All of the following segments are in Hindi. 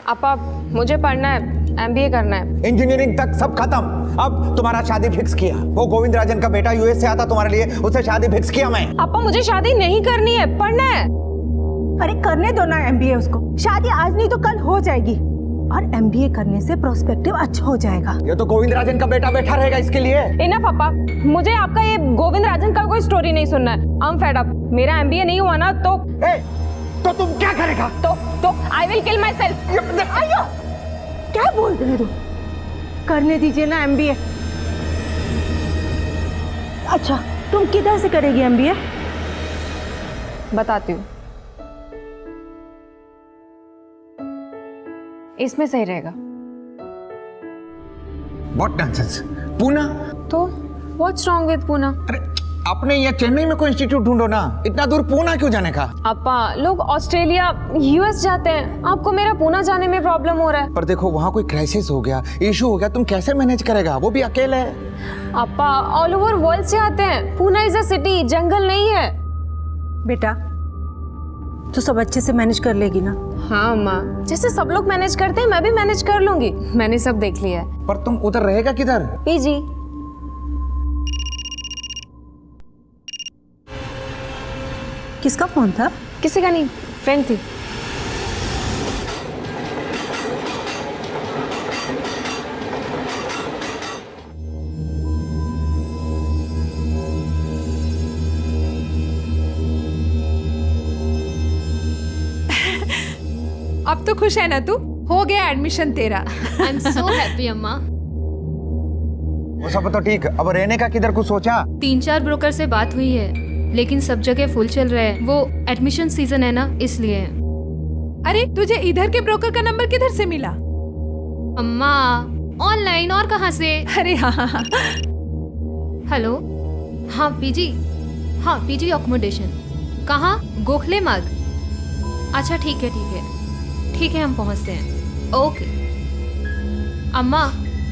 अपा मुझे पढ़ना है, MBA करना है। इंजीनियरिंग तक सब खत्म। अब तुम्हारा शादी फिक्स किया। वो गोविंद राजन का बेटा यूएस से आता तुम्हारे लिए, उससे शादी फिक्स किया मैं। अपा मुझे शादी नहीं करनी है, पढ़ना है। अरे करने दो ना MBA उसको। शादी आज नहीं तो कल हो जाएगी और MBA करने से प्रोस्पेक्टिव अच्छा हो जाएगा। ये तो गोविंद राजन का बेटा बैठा रहेगा इसके लिए। इनफ अपा, मुझे आपका ये गोविंद राजन का कोई स्टोरी नहीं सुनना है। I am fed up. मेरा MBA नहीं हुआ ना तो तो तुम क्या करेगा? तो I will kill my self. आयो, क्या बोल रहे हो? करने दीजिए ना MBA। अच्छा, तुम किधर से करेगी MBA? बताती हूँ, इसमें सही रहेगा। What nonsense? पूना? तो व्हाट्स रॉन्ग विद पूना? अरे अपने यहाँ चेन्नई में कोई इंस्टीट्यूट ढूंढो ना, इतना दूर पूना क्यों जाने का? अपा लोग ऑस्ट्रेलिया US जाते हैं, आपको मेरा पूना जाने में प्रॉब्लम हो रहा है। पर देखो वहाँ कोई क्राइसिस हो गया, इशू हो गया, तुम कैसे मैनेज करेगा? वो भी अकेले है। अपा ऑल ओवर वर्ल्ड से आते हैं। पूना इज अ सिटी, जंगल नहीं है। बेटा तो सब अच्छे से मैनेज कर लेगी ना? हाँ माँ, जैसे सब लोग मैनेज करते हैं मैं भी मैनेज कर लूंगी। मैंने सब देख लिया है। पर तुम उधर रहेगा किधर? PG। किसका फोन था? किसी का नहीं, फ्रेंड थी। अब तो खुश है ना तू? हो गया एडमिशन तेरा। आई एम सो हैप्पी अम्मा। वो सब तो ठीक, अब रहने का किधर कुछ सोचा? 3-4 ब्रोकर से बात हुई है, लेकिन सब जगह फुल चल रहा है। वो एडमिशन सीजन है ना, इसलिए। अरे तुझे इधर के ब्रोकर का नंबर किधर से मिला? अम्मा ऑनलाइन, और कहाँ से? अरे हाँ। हेलो, हाँ PG, हाँ PG अकोमोडेशन। कहाँ? गोखले मार्ग। अच्छा ठीक है ठीक है ठीक है, हम पहुँचते हैं। ओके। अम्मा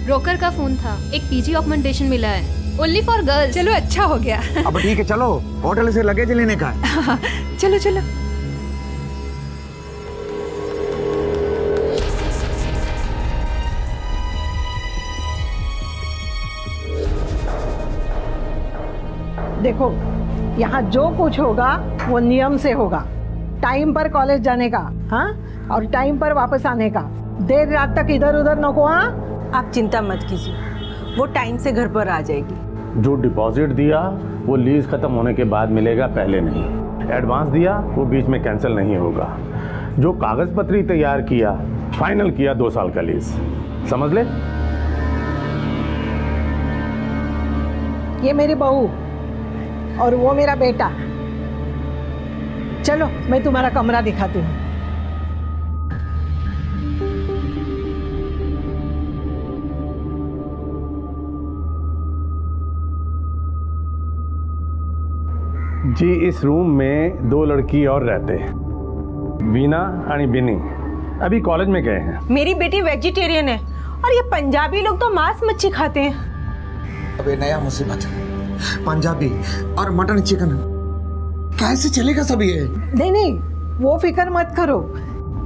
ब्रोकर का फोन था, एक PG अकोमोडेशन मिला है, ओनली फॉर गर्ल्स। चलो अच्छा हो गया। अब ठीक है, चलो होटल से लगेज लेने का है। चलो चलो। देखो, यहाँ जो कुछ होगा वो नियम से होगा। टाइम पर कॉलेज जाने का, हाँ, और टाइम पर वापस आने का। देर रात तक इधर उधर नको। हाँ, आप चिंता मत कीजिए, वो टाइम से घर पर आ जाएगी। जो डिपॉजिट दिया वो लीज खत्म होने के बाद मिलेगा, पहले नहीं। एडवांस दिया वो बीच में कैंसिल नहीं होगा। जो कागज पत्री तैयार किया, फाइनल किया 2 साल का लीज, समझ ले। ये मेरी बहू और वो मेरा बेटा। चलो मैं तुम्हारा कमरा दिखाती हूँ। जी इस रूम में 2 लड़की और रहते हैं, वीना और बिनी। अभी कॉलेज में गए हैं। मेरी बेटी वेजिटेरियन है और ये पंजाबी लोग तो मांस मच्छी खाते हैं। अब ये नया मुसीबत, पंजाबी और मटन चिकन, कैसे चलेगा सब ये? नहीं, वो फिक्र मत करो।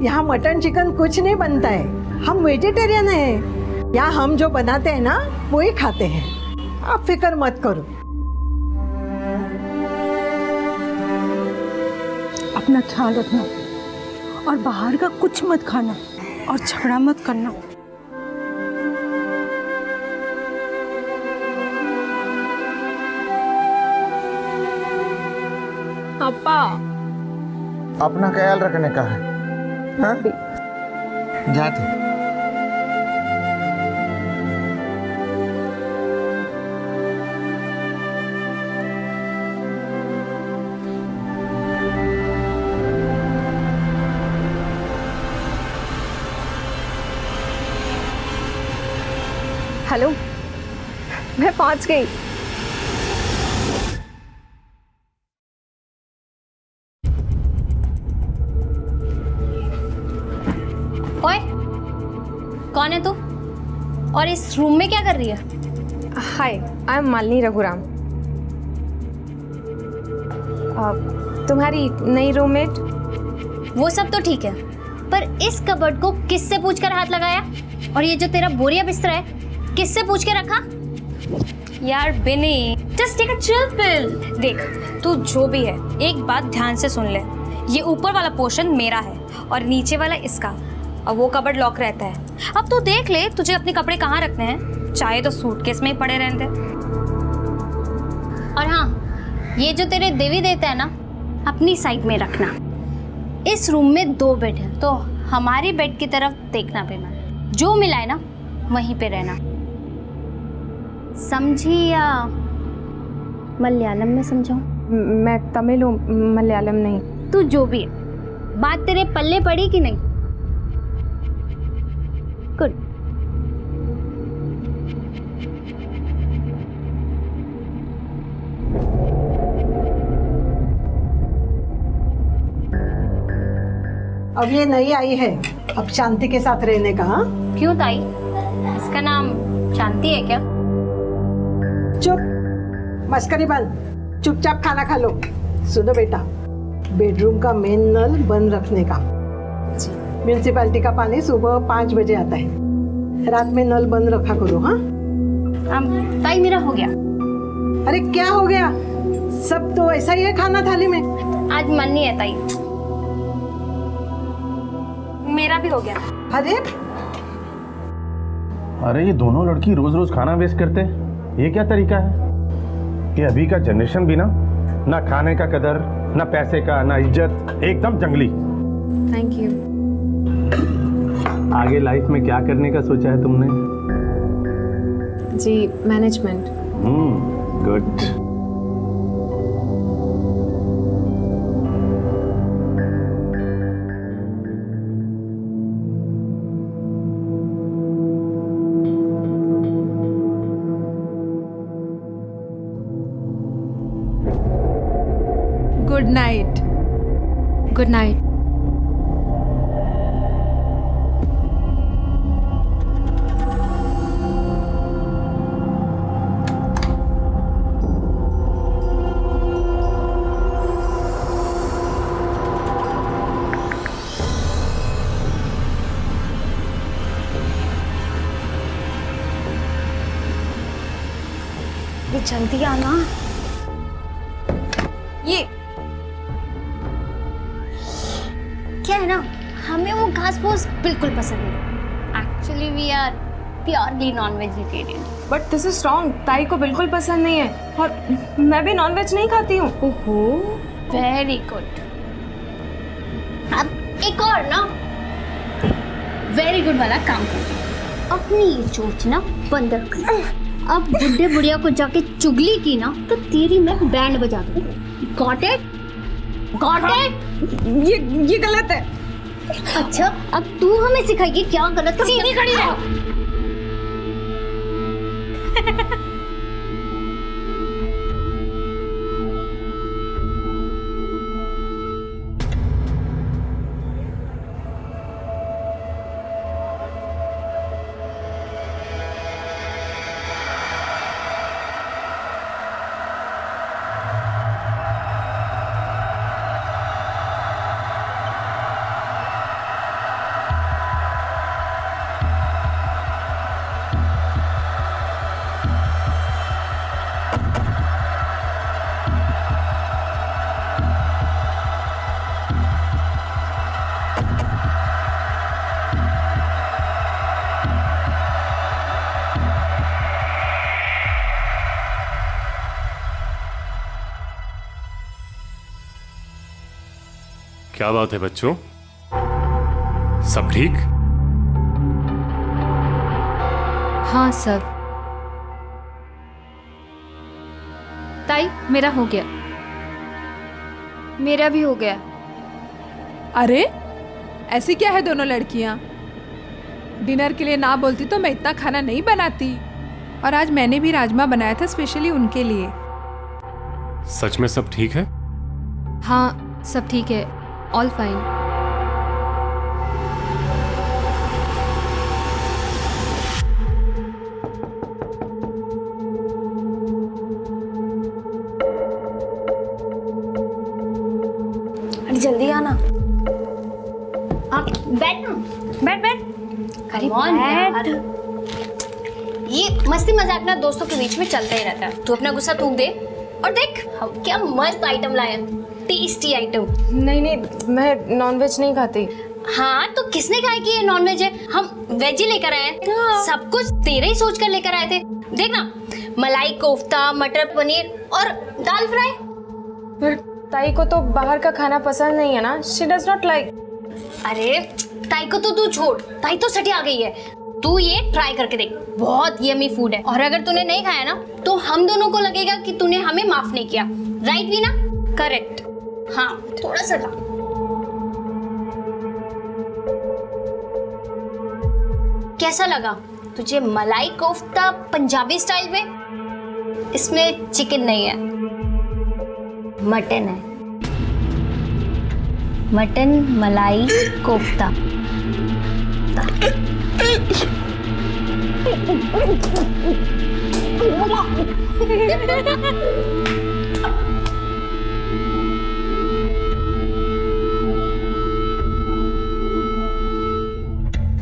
यहाँ मटन चिकन कुछ नहीं बनता है, हम वेजिटेरियन हैं। यहाँ हम जो बनाते हैं ना वही खाते हैं। आप फिक्र मत करो। अपना ख्याल रखना और बाहर का कुछ मत खाना और झगड़ा मत करना। अपा अपना ख्याल रखने का है। हाँ? जा तू। हेलो, मैं पहुंच गई। ओए, कौन है तू? और इस रूम में क्या कर रही है? हाय, आई एम मालिनी रघुराम। तुम्हारी नई रूममेट। वो सब तो ठीक है, पर इस कबर्ड को किससे पूछकर हाथ लगाया? और ये जो तेरा बोरिया बिस्तर है किससे पूछ के रखा? यार Bini, just take a chill pill. देख, तू जो भी है एक बात ध्यान से सुन ले। ये ऊपर वाला पोर्शन मेरा है और नीचे वाला इसका, और वो कबर्ड लॉक रहता है। अब तू देख ले तुझे अपने कपड़े कहाँ रखने हैं, चाहे तो सूटकेस में ही पड़े रहने दे। और हाँ, ये जो तेरे देवी देवता है ना, अपनी साइड में रखना। इस रूम में 2 बेड है, तो हमारी बेड की तरफ देखना पड़ेगा। जो मिला है ना वहीं पे रहना, समझी या मलयालम में समझाऊं? मैं तमिल हूँ, मलयालम नहीं। तू जो भी है, बात तेरे पल्ले पड़ी कि नहीं? गुड। अब ये नई आई है, अब शांति के साथ रहने का। हाँ, क्यों ताई, इसका नाम शांति है क्या? चुप, मस्करी बंद, चुपचाप खाना खा लो। सुनो बेटा, बेडरूम का मेन नल बंद रखने का। म्यूनिसिपैलिटी का पानी सुबह 5 बजे आता है, रात में नल बंद रखा करो। हाँ ताई, मेरा हो गया। अरे क्या हो गया? सब तो ऐसा ही है खाना थाली में। आज मन नहीं है ताई। मेरा भी हो गया। अरे ये दोनों लड़की रोज रोज खाना वेस्ट करते हैं, ये क्या तरीका है? ये अभी का जनरेशन भी ना खाने का कदर, ना पैसे का, ना इज्जत, एकदम जंगली। Thank you. आगे लाइफ में क्या करने का सोचा है तुमने? जी, management. Good. Good night. Good night. जल्दी आना। ये क्या है ना, हमें वो घास फूस बिल्कुल पसंद नहीं। Actually we are purely non vegetarian. But this is wrong. ताई को बिल्कुल पसंद नहीं है और मैं भी नॉन वेज नहीं खाती हूँ। ओहो, वेरी गुड। अब एक और ना वेरी गुड वाला काम कर, अपनी ये चोच ना बंद रखना। अब बुढ़े बुढ़िया को जाके चुगली की ना तो तेरी मैं बैंड बजा दूंगी। Got it? Got it? ये गलत है। अच्छा, अब तू हमें सिखाएगी क्या गलत? सीधी खड़ी रहो। क्या बात है बच्चों, सब ठीक? हाँ सब। ताई, मेरा हो गया। मेरा भी हो गया। अरे ऐसी क्या है दोनों लड़कियां? डिनर के लिए ना बोलती तो मैं इतना खाना नहीं बनाती। और आज मैंने भी राजमा बनाया था स्पेशली उनके लिए। सच में सब ठीक है? हाँ सब ठीक है, ऑल फाइन। अरे जल्दी आना। हाँ बैठ ना, बैठ बैठ। अरे बैठ। ये मस्ती मजाक ना दोस्तों के बीच में चलता ही रहता है। तू अपना गुस्सा थूक दे और देख हम क्या मस्त आइटम लाए हैं, टेस्टी आइटम। नहीं नहीं, मैं नॉनवेज नहीं खाती। हाँ तो किसने कहा कि ये नॉनवेज है? हम वेज ही लेकर आए हैं। सब कुछ तेरे ही सोच कर लेकर आए थे। देख ना, मलाई कोफ्ता, मटर पनीर और दाल फ्राई। पर ताई को तो बाहर का खाना पसंद नहीं है ना, शी डज नॉट लाइक। अरे ताई को तो तू छोड़, ताई तो सटी आ गई है। तू ये ट्राई करके देख, बहुत यमी फूड है। और अगर तूने नहीं खाया ना तो हम दोनों को लगेगा कि तूने हमें माफ नहीं किया। राइट वीना? करेक्ट। हाँ थोड़ा सा खा। कैसा लगा तुझे मलाई कोफ्ता पंजाबी स्टाइल में? इसमें चिकन नहीं है, मटन है। मटन मलाई कोफ्ता।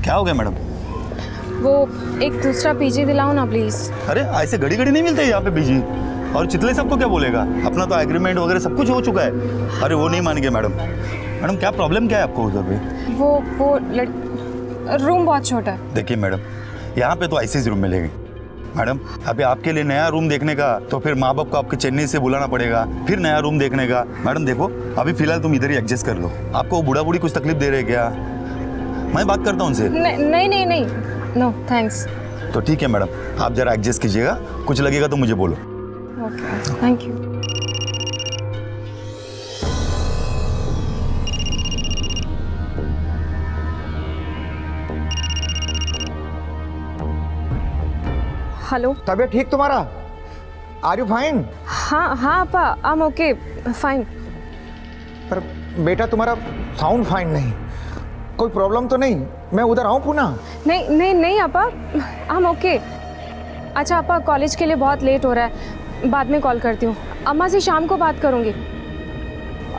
क्या हो गया मैडम? वो एक दूसरा पीजी दिलाओ ना प्लीज। अरे ऐसे घड़ी घड़ी नहीं मिलते यहाँ पे बीजी। और चितले सबको क्या बोलेगा? अपना तो एग्रीमेंट वगैरह सब कुछ हो चुका है। अरे वो नहीं मानेंगे मैडम। मैडम क्या प्रॉब्लम क्या है आपको उधर पे? वो रूम बहुत छोटा है। देखिए मैडम, यहाँ पे तो ऐसे रूम मिलेगी मैडम। अभी आपके लिए नया रूम देखने का तो फिर माँ बाप को आपके चेन्नई से बुलाना पड़ेगा, फिर नया रूम देखने का। मैडम देखो, अभी फिलहाल तुम इधर ही एडजस्ट कर लो। आपको बूढ़ा बूढ़ी कुछ तकलीफ दे रहे क्या? मैं बात करता हूँ उनसे। नहीं नहीं नहीं, नो थैंक्स। तो ठीक है मैडम, आप जरा एडजस्ट कीजिएगा, कुछ लगेगा तो मुझे बोलो। Okay thank you. हेलो। तबीयत ठीक तुम्हारा? Are you fine? हाँ हाँ अपा, आई एम ओके फाइन। पर बेटा तुम्हारा साउंड फाइन नहीं। कोई प्रॉब्लम तो नहीं? मैं उधर आऊँ पुनः? नहीं नहीं नहीं अपा, आई एम ओके। अच्छा अपा, कॉलेज के लिए बहुत लेट हो रहा है, बाद में कॉल करती हूँ। अम्मा से शाम को बात करूँगी।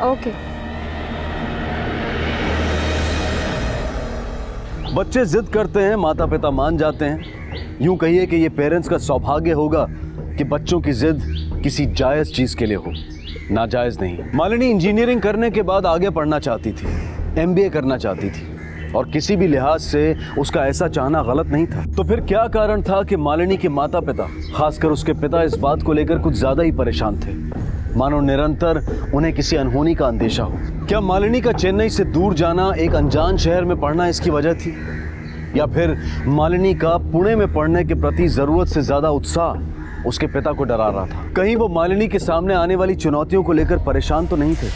ओके। बच्चे जिद करते हैं, माता पिता मान जाते हैं। यूं कहिए कि ये पेरेंट्स का सौभाग्य होगा कि बच्चों की जिद किसी जायज़ चीज़ के लिए हो, नाजायज़ नहीं। मालिनी इंजीनियरिंग करने के बाद आगे पढ़ना चाहती थी, MBA करना चाहती थी, और किसी भी लिहाज से उसका ऐसा चाहना गलत नहीं था। तो फिर क्या कारण था कि मालिनी के माता पिता, खासकर उसके पिता, इस बात को लेकर कुछ ज़्यादा ही परेशान थे, मानो निरंतर उन्हें किसी अनहोनी का अंदेशा हो। क्या मालिनी का चेन्नई से दूर जाना, एक अनजान शहर में पढ़ना इसकी वजह थी, या फिर मालिनी का पुणे में पढ़ने के प्रति ज़रूरत से ज़्यादा उत्साह उसके पिता को डरा रहा था? कहीं वो मालिनी के सामने आने वाली चुनौतियों को लेकर परेशान तो नहीं थे?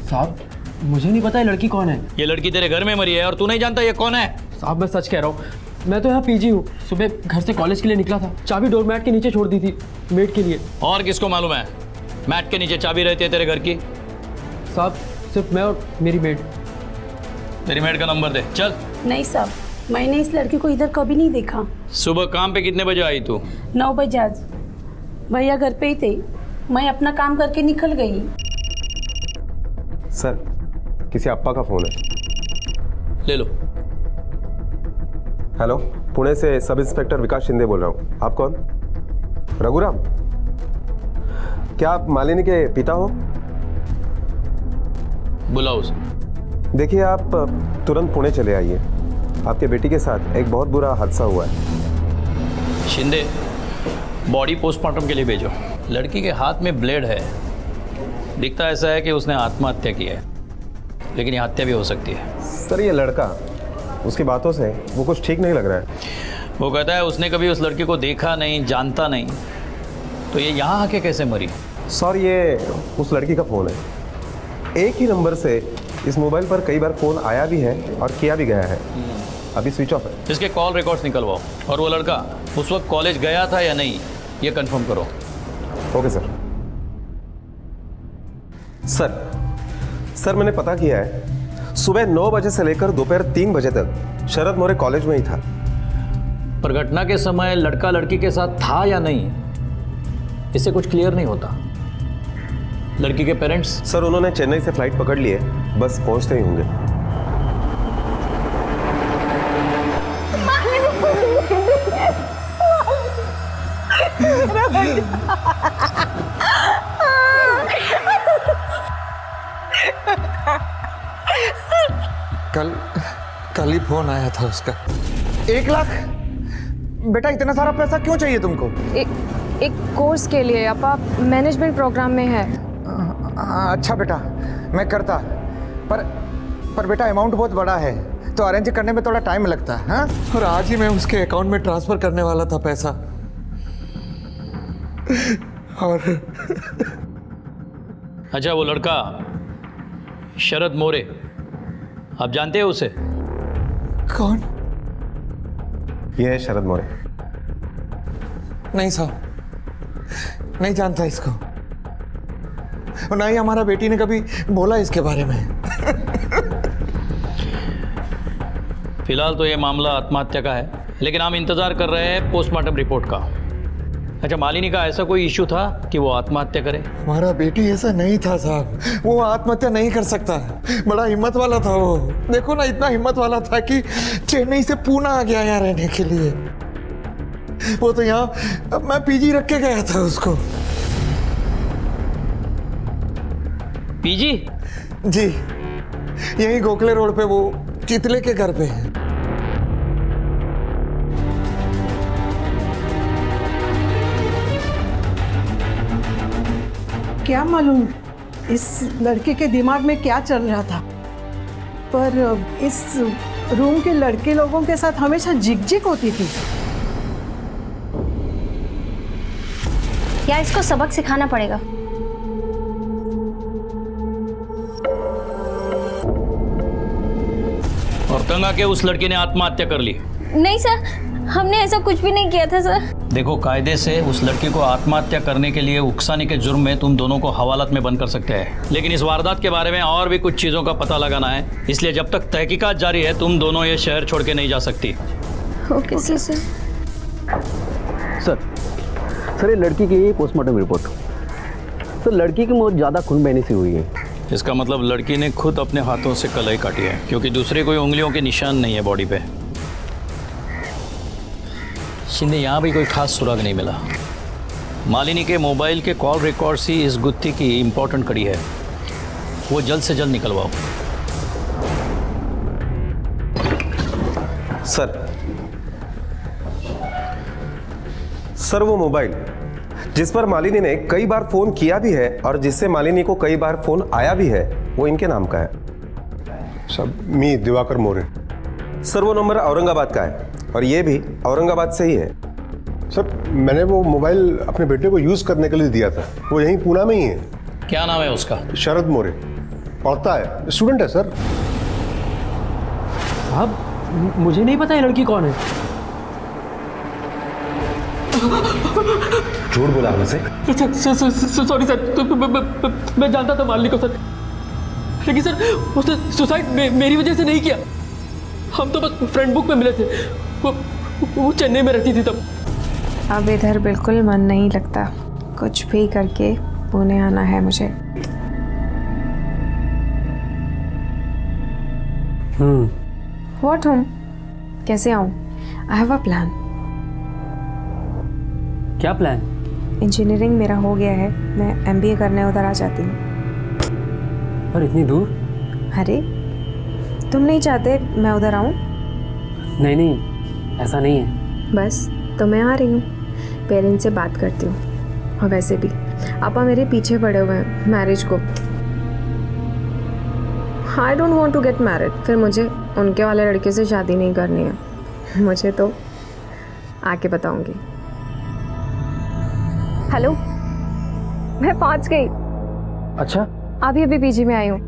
साहब मुझे नहीं पता ये लड़की कौन है। ये लड़की तेरे घर में मरी है और तू नहीं जानता ये कौन है? साहब मैं सच कह रहा हूँ, मैं तो यहाँ पीजी हूँ। सुबह घर से कॉलेज के लिए निकला था, चाबी डोरमैट के नीचे छोड़ दी थी मेड के लिए। और किसको मालूम है मैट के नीचे चाबी रहती है तेरे घर की? साहब सिर्फ मैं और मेरी मेड। तेरी मेड का नंबर दे चल। नहीं साहब, मैंने इस लड़की को इधर कभी नहीं देखा। सुबह काम पे कितने बजे आई तू? 9 बजे। आज भैया घर पे ही थे, मैं अपना काम करके निकल गई। सर किसी अप्पा का फ़ोन है। ले लो। हेलो, पुणे से सब इंस्पेक्टर विकास शिंदे बोल रहा हूँ। आप कौन? रघुराम? क्या आप मालिनी के पिता हो? बुलाओ उसे। देखिए आप तुरंत पुणे चले आइए, आपके बेटी के साथ एक बहुत बुरा हादसा हुआ है। शिंदे, बॉडी पोस्टमार्टम के लिए भेजो। लड़की के हाथ में ब्लेड है, दिखता ऐसा है कि उसने आत्महत्या की है, लेकिन ये हत्या भी हो सकती है। सर ये लड़का, उसकी बातों से वो कुछ ठीक नहीं लग रहा है। वो कहता है उसने कभी उस लड़की को देखा नहीं, जानता नहीं, तो ये यहाँ आके कैसे मरी? सर ये उस लड़की का फ़ोन है। एक ही नंबर से इस मोबाइल पर कई बार फ़ोन आया भी है और किया भी गया है। अभी स्विच ऑफ है। इसके कॉल रिकॉर्ड्स निकलवाओ और वो लड़का उस वक्त कॉलेज गया था या नहीं ये कंफर्म करो। Okay sir. सर मैंने पता किया है, सुबह 9 बजे से लेकर दोपहर 3 बजे तक शरद मोरे कॉलेज में ही था। पर घटना के समय लड़का लड़की के साथ था या नहीं इससे कुछ क्लियर नहीं होता। लड़की के पेरेंट्स? सर उन्होंने चेन्नई से फ्लाइट पकड़ ली है, बस पहुंचते ही होंगे। कल ही फोन आया था उसका। 1 लाख? बेटा इतना सारा पैसा क्यों चाहिए तुमको? एक कोर्स के लिए अपा, मैनेजमेंट प्रोग्राम में है। अच्छा बेटा, मैं करता, पर बेटा अमाउंट बहुत बड़ा है तो अरेंज करने में थोड़ा टाइम लगता है। हाँ? और आज ही मैं उसके अकाउंट में ट्रांसफर करने वाला था पैसा। और अच्छा, वो लड़का शरद मोरे, आप जानते हैं उसे? कौन? ये है शरद मोरे। नहीं साहब, नहीं जानता इसको, और ना ही हमारा बेटी ने कभी बोला इसके बारे में। फिलहाल तो ये मामला आत्महत्या का है, लेकिन हम इंतजार कर रहे हैं पोस्टमार्टम रिपोर्ट का। अच्छा, मालिनी का ऐसा कोई इश्यू था कि वो आत्महत्या करे? हमारा बेटी ऐसा नहीं था साहब, वो आत्महत्या नहीं कर सकता। बड़ा हिम्मत वाला था वो, देखो ना, इतना हिम्मत वाला था कि चेन्नई से पूना आ गया यहाँ रहने के लिए। वो तो यहाँ मैं पीजी रख के गया था उसको। पीजी? जी, यही गोखले रोड पे, वो चितले के घर पे है। क्या मालूम इस लड़के के दिमाग में क्या चल रहा था, पर इस रूम के लड़के लोगों के साथ हमेशा झिकझिक होती थी। यार इसको सबक सिखाना पड़ेगा। और तंग आके उस लड़की ने आत्महत्या कर ली? नहीं सर, हमने ऐसा कुछ भी नहीं किया था सर। देखो, कायदे से उस लड़की को आत्महत्या करने के लिए उकसाने के जुर्म में तुम दोनों को हवालात में बंद कर सकते हैं, लेकिन इस वारदात के बारे में और भी कुछ चीज़ों का पता लगाना है, इसलिए जब तक तहकीकात जारी है तुम दोनों ये शहर छोड़ के नहीं जा सकती। Okay sir. सर ये लड़की की पोस्टमार्टम रिपोर्ट। सर लड़की की मौत ज़्यादा खून बहने से हुई है। इसका मतलब लड़की ने खुद अपने हाथों से कलाई काटी है, क्योंकि दूसरी कोई उंगलियों के निशान नहीं है बॉडी पे। शिंदे, यहाँ भी कोई खास सुराग नहीं मिला। मालिनी के मोबाइल के कॉल रिकॉर्ड्स ही इस गुत्थी की इम्पोर्टेंट कड़ी है, वो जल्द से जल्द निकलवाओ। सर वो मोबाइल जिस पर मालिनी ने कई बार फोन किया भी है और जिससे मालिनी को कई बार फोन आया भी है, वो इनके नाम का है। सब मी दिवाकर मोरे। सर वो नंबर औरंगाबाद का है और ये भी औरंगाबाद से ही है। सर मैंने वो मोबाइल अपने बेटे को यूज करने के लिए दिया था, वो यहीं पूना में ही है। क्या नाम है उसका? शरद मोरे, पढ़ता है, स्टूडेंट है सर। साहब मुझे नहीं पता ये लड़की कौन है। झूठ बोला मुझसे। सॉरी सर, मैं जानता था मालिनी को सर, लेकिन सर उसने सुसाइड मेरी वजह से नहीं किया। हम तो बस फ्रेंड बुक में मिले थे, वो चेन्नई में रहती थी तब। अब इधर बिल्कुल मन नहीं लगता, कुछ भी करके पुणे आना है मुझे। What home? कैसे आऊँ? I have a plan. क्या प्लान? इंजीनियरिंग मेरा हो गया है, मैं MBA करने उधर आ जाती हूँ। और इतनी दूर? अरे तुम नहीं चाहते मैं उधर आऊँ? नहीं ऐसा नहीं है। बस तो मैं आ रही हूँ, पेरेंट्स से बात करती हूँ। और वैसे भी आपा मेरे पीछे पड़े हुए हैं मैरिज को। I don't want to get married, फिर मुझे उनके वाले लड़के से शादी नहीं करनी है। मुझे तो आके बताऊंगी। हेलो, मैं पहुंच गई। अच्छा, अभी अभी PG में आई हूँ।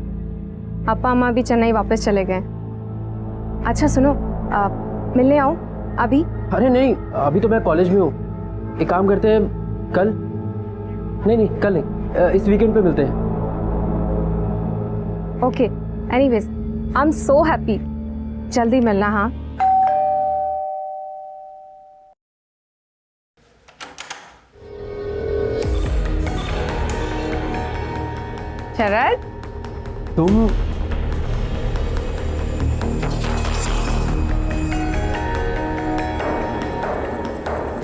पापा अम्मा भी चेन्नई वापस चले गए। अच्छा सुनो, मिलने आऊँ अभी? अरे नहीं, अभी तो मैं कॉलेज में हूँ। एक काम करते हैं, कल नहीं कल नहीं, इस वीकेंड पे मिलते हैं। Okay, anyways I am so happy. जल्दी मिलना। हाँ, शरद तुम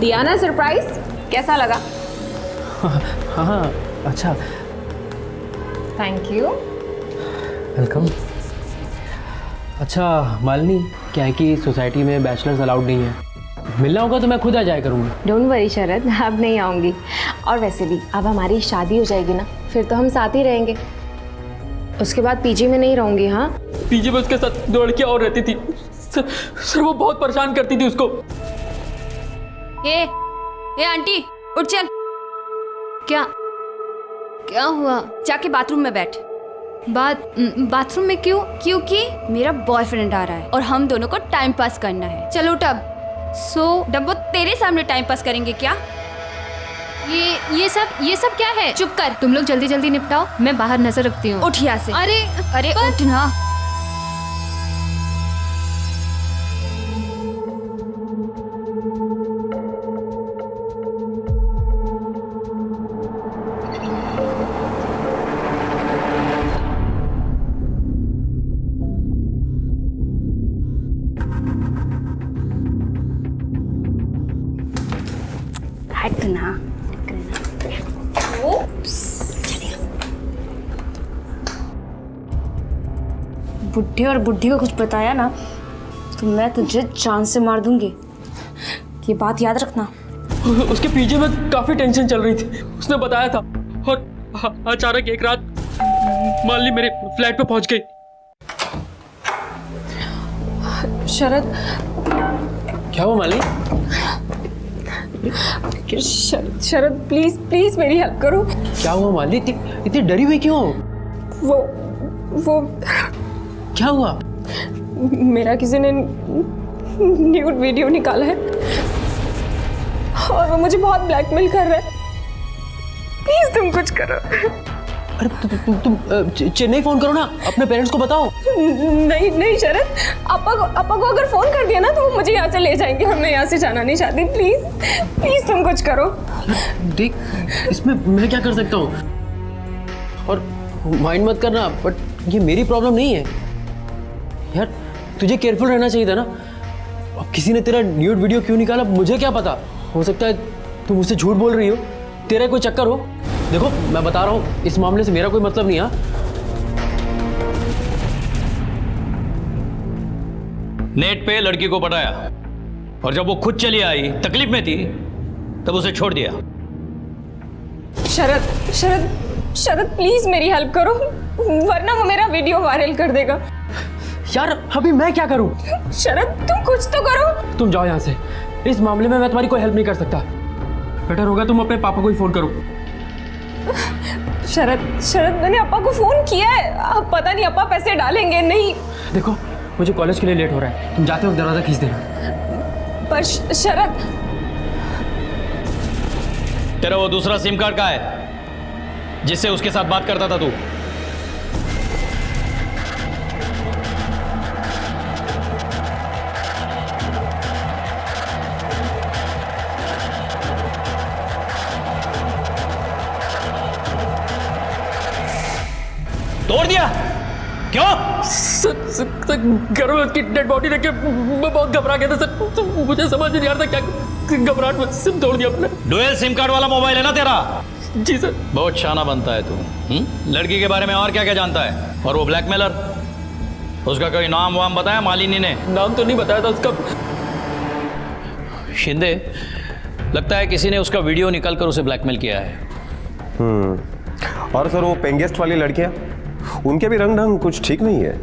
दिया ना सरप्राइज, कैसा लगा? हाँ अच्छा, थैंक यू। वेलकम। अच्छा मालिनी, क्या है कि सोसाइटी में बैचलर्स अलाउड नहीं है, मिलना होगा तो मैं खुद आ जाया करूँगा। डोंट वरी शरद, अब नहीं आऊँगी। और वैसे भी अब हमारी शादी हो जाएगी ना, फिर तो हम साथ ही रहेंगे। उसके बाद पीजी में नहीं रहूँगी। हाँ, पीजी में उसके साथ 2 लड़कियाँ और रहती थी। सर वो बहुत परेशान करती थी उसको। ए आंटी उठ चल। क्या हुआ? जाके बाथरूम में बैठ। बाथरूम में क्यों? क्योंकि मेरा बॉयफ्रेंड आ रहा है और हम दोनों को टाइम पास करना है। चलो उठ अब। डब्बो तेरे सामने टाइम पास करेंगे क्या? ये सब क्या है? चुप कर। तुम लोग जल्दी जल्दी निपटाओ, मैं बाहर नजर रखती हूँ। उठ यहाँ से। अरे उठ ना। हट ना। बुढ़े और बुढ़ी को कुछ बताया ना तो मैं तुझे जान से मार दूंगी, ये बात याद रखना। उसके पीछे में काफी टेंशन चल रही थी, उसने बताया था। और अचानक एक रात मालिनी मेरे फ्लैट पे पहुंच गई। शरद। क्या हुआ मालिनी? शरद प्लीज प्लीज मेरी हेल्प करो। क्या हुआ मालिनी? इतनी डरी हुई क्यों? वो क्या हुआ? मेरा किसी ने न्यूड वीडियो निकाला है और वो मुझे बहुत ब्लैकमेल कर रहा है। प्लीज तुम कुछ करो। अरे तुम चेन्नई फोन करो ना, अपने पेरेंट्स को बताओ। नहीं शरद, अपा को अगर फोन कर दिया ना तो वो मुझे यहाँ से ले जाएंगे और मैं यहाँ से जाना नहीं चाहती। प्लीज तुम कुछ करो। देख, इसमें मैं क्या कर सकता हूँ? और माइंड मत करना, बट ये मेरी प्रॉब्लम नहीं है यार। तुझे केयरफुल रहना चाहिए था ना। अब किसी ने तेरा न्यूड वीडियो क्यों निकाला मुझे क्या पता। हो सकता है तुम मुझसे झूठ बोल रही हो, तेरा कोई चक्कर हो। देखो मैं बता रहा हूँ, इस मामले से मेरा कोई मतलब नहीं है। नेट पे लड़की को पटाया और जब वो खुद चली आई, तकलीफ में थी, तब उसे छोड़ दिया। शरद प्लीज मेरी हेल्प करो, वरना वो मेरा वीडियो वायरल कर देगा। यार अभी मैं क्या करूं? शरद तुम कुछ तो करो। तुम जाओ यहाँ से, इस मामले में मैं तुम्हारी कोई हेल्प नहीं कर सकता। बेटर होगा तुम अपने पापा को ही फोन करो। शरद मैंने अपा को फोन किया है, अब पता नहीं अपा पैसे डालेंगे नहीं। देखो मुझे कॉलेज के लिए लेट हो रहा है, तुम जाते वक्त दरवाजा खींच देना। पर शरद, तेरा वो दूसरा सिम कार्ड कहाँ है जिससे उसके साथ बात करता था तू? तोड़ दिया क्यों? घर में उसकी डेड बॉडी देख के मैं बहुत घबरा गया था सर। मुझे समझ नहीं आ रहा था क्या, घबराहट में सिम तोड़ दिया अपने। डुअल सिम कार्ड वाला मोबाइल है ना तेरा? जी सर। बहुत शाना बनता है तू। लड़की के बारे में और क्या क्या जानता है? और वो ब्लैकमेलर, उसका कोई नाम वाम बताया मालिनी ने? नाम तो नहीं बताया था उसका। शिंदे, लगता है किसी ने उसका वीडियो निकाल कर उसे ब्लैकमेल किया है। और सर वो पेंगेस्ट वाली लड़कियां, उनके भी रंग ढंग कुछ ठीक नहीं है।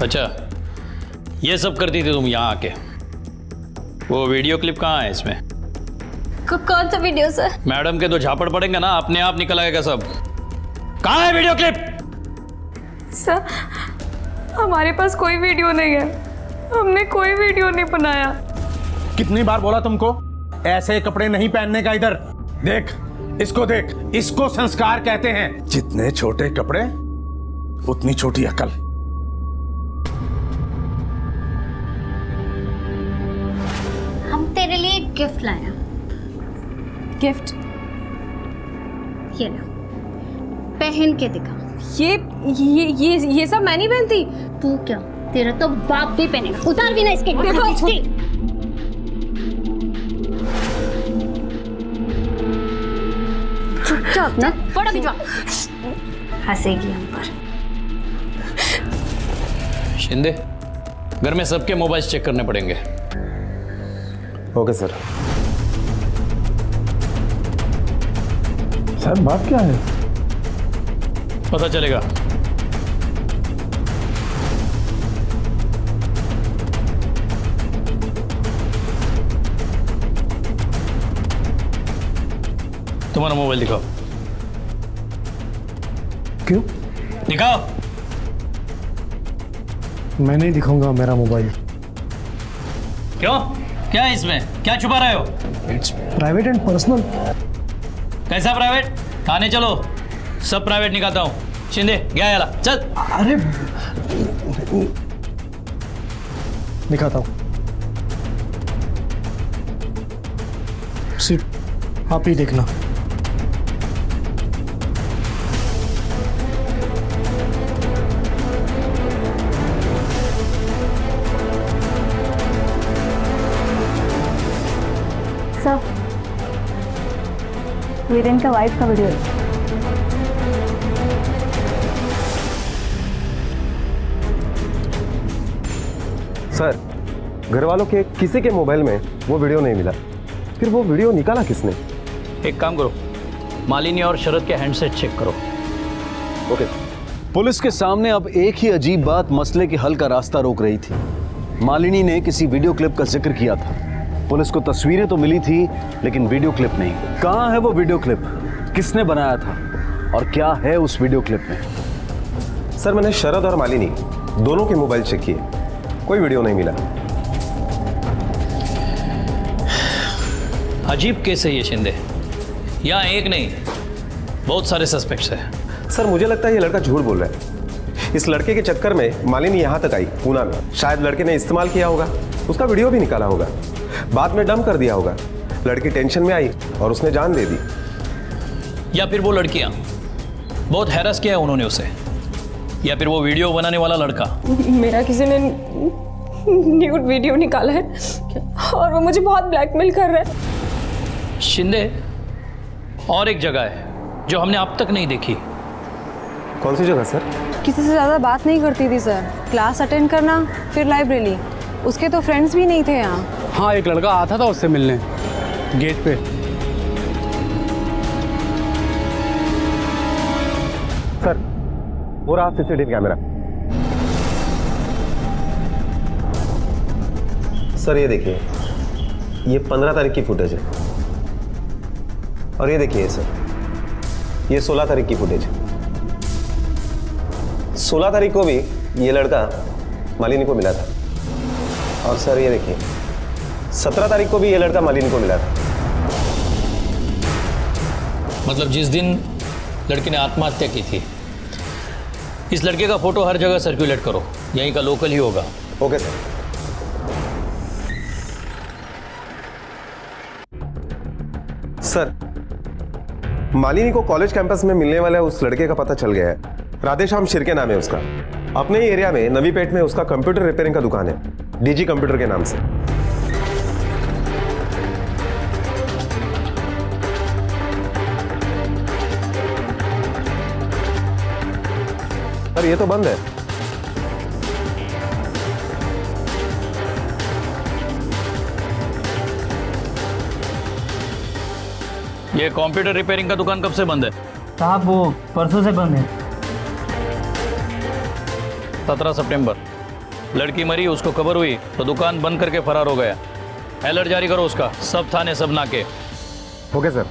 अच्छा, ये सब करती थी तुम यहाँ आके? वो वीडियो क्लिप कहाँ है इसमें? कौन सा वीडियो सर? मैडम के तो झापड़ पड़ेंगे ना, अपने आप निकल आएगा सब। कहाँ है वीडियो क्लिप? सर हमारे पास कोई वीडियो नहीं है, हमने कोई वीडियो नहीं बनाया। कितनी बार बोला तुमको ऐसे कपड़े नहीं पहनने का? इधर देख, इसको देख, इसको संस्कार कहते हैं। जितने छोटे कपड़े उतनी छोटी अकल। हम तेरे लिए एक गिफ्ट लाया। गिफ्ट? ये लो, पहन के दिखा। ये सब मैं नहीं पहनती। तू क्या, तेरा तो बाप भी पहनेगा। उतार भी ना इसके। चुपचाप ना, फोटो खिंचवा। हंसेगी हम पर। शिंदे, घर में सबके मोबाइल चेक करने पड़ेंगे। Okay sir. सर बात क्या है? पता चलेगा। तुम्हारा मोबाइल दिखाओ। क्यों? दिखाओ। मैं नहीं दिखाऊंगा मेरा मोबाइल। क्यों? क्या है इसमें? क्या छुपा रहे हो? It's private and personal. कैसा प्राइवेट? थाने चलो, सब प्राइवेट निकालता हूँ। शिंदे गया याला, चल। अरे दिखाता हूँ, सिर्फ आप ही देखना। सर, वीरेन का वाइफ का वीडियो है। सर, घर वालों के किसी के मोबाइल में वो वीडियो नहीं मिला, फिर वो वीडियो निकाला किसने? एक काम करो, मालिनी और शरद के हैंडसेट चेक करो। ओके। पुलिस के सामने अब एक ही अजीब बात मसले के हल का रास्ता रोक रही थी। मालिनी ने किसी वीडियो क्लिप का जिक्र किया था। पुलिस को तस्वीरें तो मिली थी, लेकिन वीडियो क्लिप नहीं। कहाँ है वो वीडियो क्लिप? किसने बनाया था और क्या है उस वीडियो क्लिप में? सर, मैंने शरद और मालिनी दोनों के मोबाइल चेक किए, कोई वीडियो नहीं मिला। अजीब केस है ये शिंदे। यहाँ एक नहीं, बहुत सारे सस्पेक्ट्स हैं। सर, मुझे लगता है ये लड़का झूठ बोल रहा है। इस लड़के के चक्कर में मालिनी यहाँ तक आई, पूना में। शायद लड़के ने इस्तेमाल किया होगा, उसका वीडियो भी निकाला होगा, बाद में डंप कर दिया होगा। लड़की टेंशन में आई और उसने जान दे दी। या फिर वो लड़कियाँ, बहुत हैरास किया है उन्होंने उसे। या फिर वो वीडियो बनाने वाला लड़का। मेरा किसी ने न्यूड वीडियो निकाला है और वो मुझे बहुत ब्लैकमेल कर रहा है। शिंदे, और एक जगह है जो हमने अब तक नहीं देखी। कौन सी जगह सर? किसी से ज़्यादा बात नहीं करती थी सर। क्लास अटेंड करना, फिर लाइब्रेरी। उसके तो फ्रेंड्स भी नहीं थे यहाँ। हाँ, एक लड़का आता था उससे मिलने गेट पे। सर, वो रहा सीसीटीवी कैमरा। सर, ये देखिए, ये 15 तारीख की फुटेज है। और ये देखिए सर, ये 16 तारीख की फुटेज है। 16 तारीख को भी ये लड़का मालिनी को मिला था। और सर, ये देखिए, 17 तारीख को भी ये लड़का मालिनी को मिला था। मतलब जिस दिन लड़की ने आत्महत्या की थी, इस लड़के का फोटो हर जगह सर्कुलेट करो, यहीं का लोकल ही होगा। Okay sir. सर, मालिनी को कॉलेज कैंपस में मिलने वाले उस लड़के का पता चल गया है। राधेश्याम शिर्के नाम है उसका। अपने ही एरिया में नवीपेट में उसका कंप्यूटर रिपेयरिंग का दुकान है, डीजी कंप्यूटर के नाम से। सर, ये तो बंद है। ये कंप्यूटर रिपेयरिंग का दुकान कब से बंद है? साहब, वो परसों से बंद है। 17 सितंबर लड़की मरी, उसको खबर हुई तो दुकान बंद करके फरार हो गया। अलर्ट जारी करो उसका, सब थाने सब नाके। Okay sir.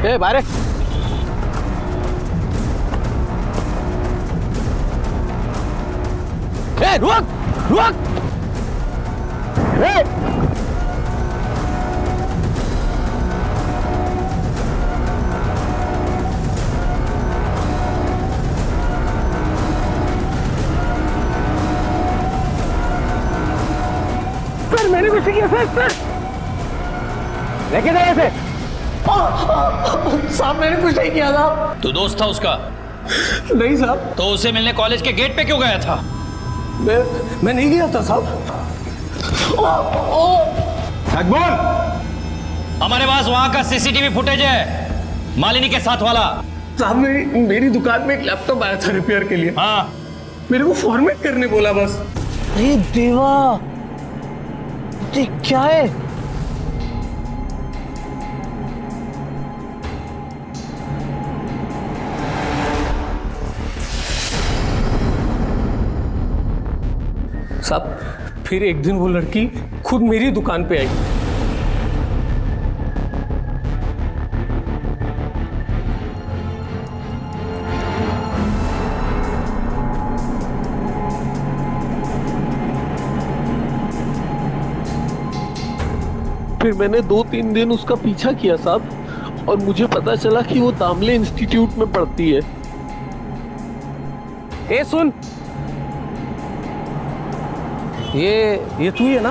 ए बाहर ए रुक रुक ए सर मैंने कुछ नहीं किया सर। लेके जाए इसे। साहब मैंने कुछ नहीं किया था। तू दोस्त था उसका? नहीं साहब। तो उसे मिलने कॉलेज के गेट पे क्यों गया था? मैं नहीं गया था साहब। बोल। हमारे पास वहां का सीसीटीवी फुटेज है, मालिनी के साथ वाला। साहब मेरी दुकान में एक लैपटॉप आया था रिपेयर के लिए। हाँ मेरे को फॉर्मेट करने बोला बस। अरे देवा, ये क्या है? साहब फिर एक दिन वो लड़की खुद मेरी दुकान पे आई। फिर मैंने 2-3 दिन उसका पीछा किया साहब, और मुझे पता चला कि वो दामले इंस्टीट्यूट में पढ़ती है। ए सुन, ये तू ही है ना?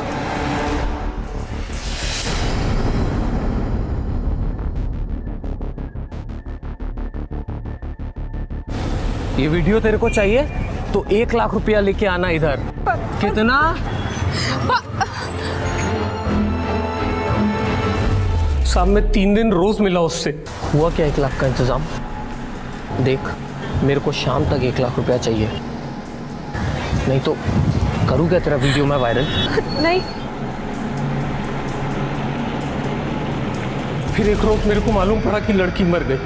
ये वीडियो तेरे को चाहिए तो 1 लाख रुपया लेके आना इधर। कितना? साहब मैं 3 दिन रोज मिला उससे। हुआ क्या 1 लाख का इंतजाम? देख मेरे को शाम तक 1 लाख रुपया चाहिए, नहीं तो करूँ क्या तेरा वीडियो मैं वायरल? नहीं। फिर एक रोज मेरे को मालूम पड़ा कि लड़की मर गई।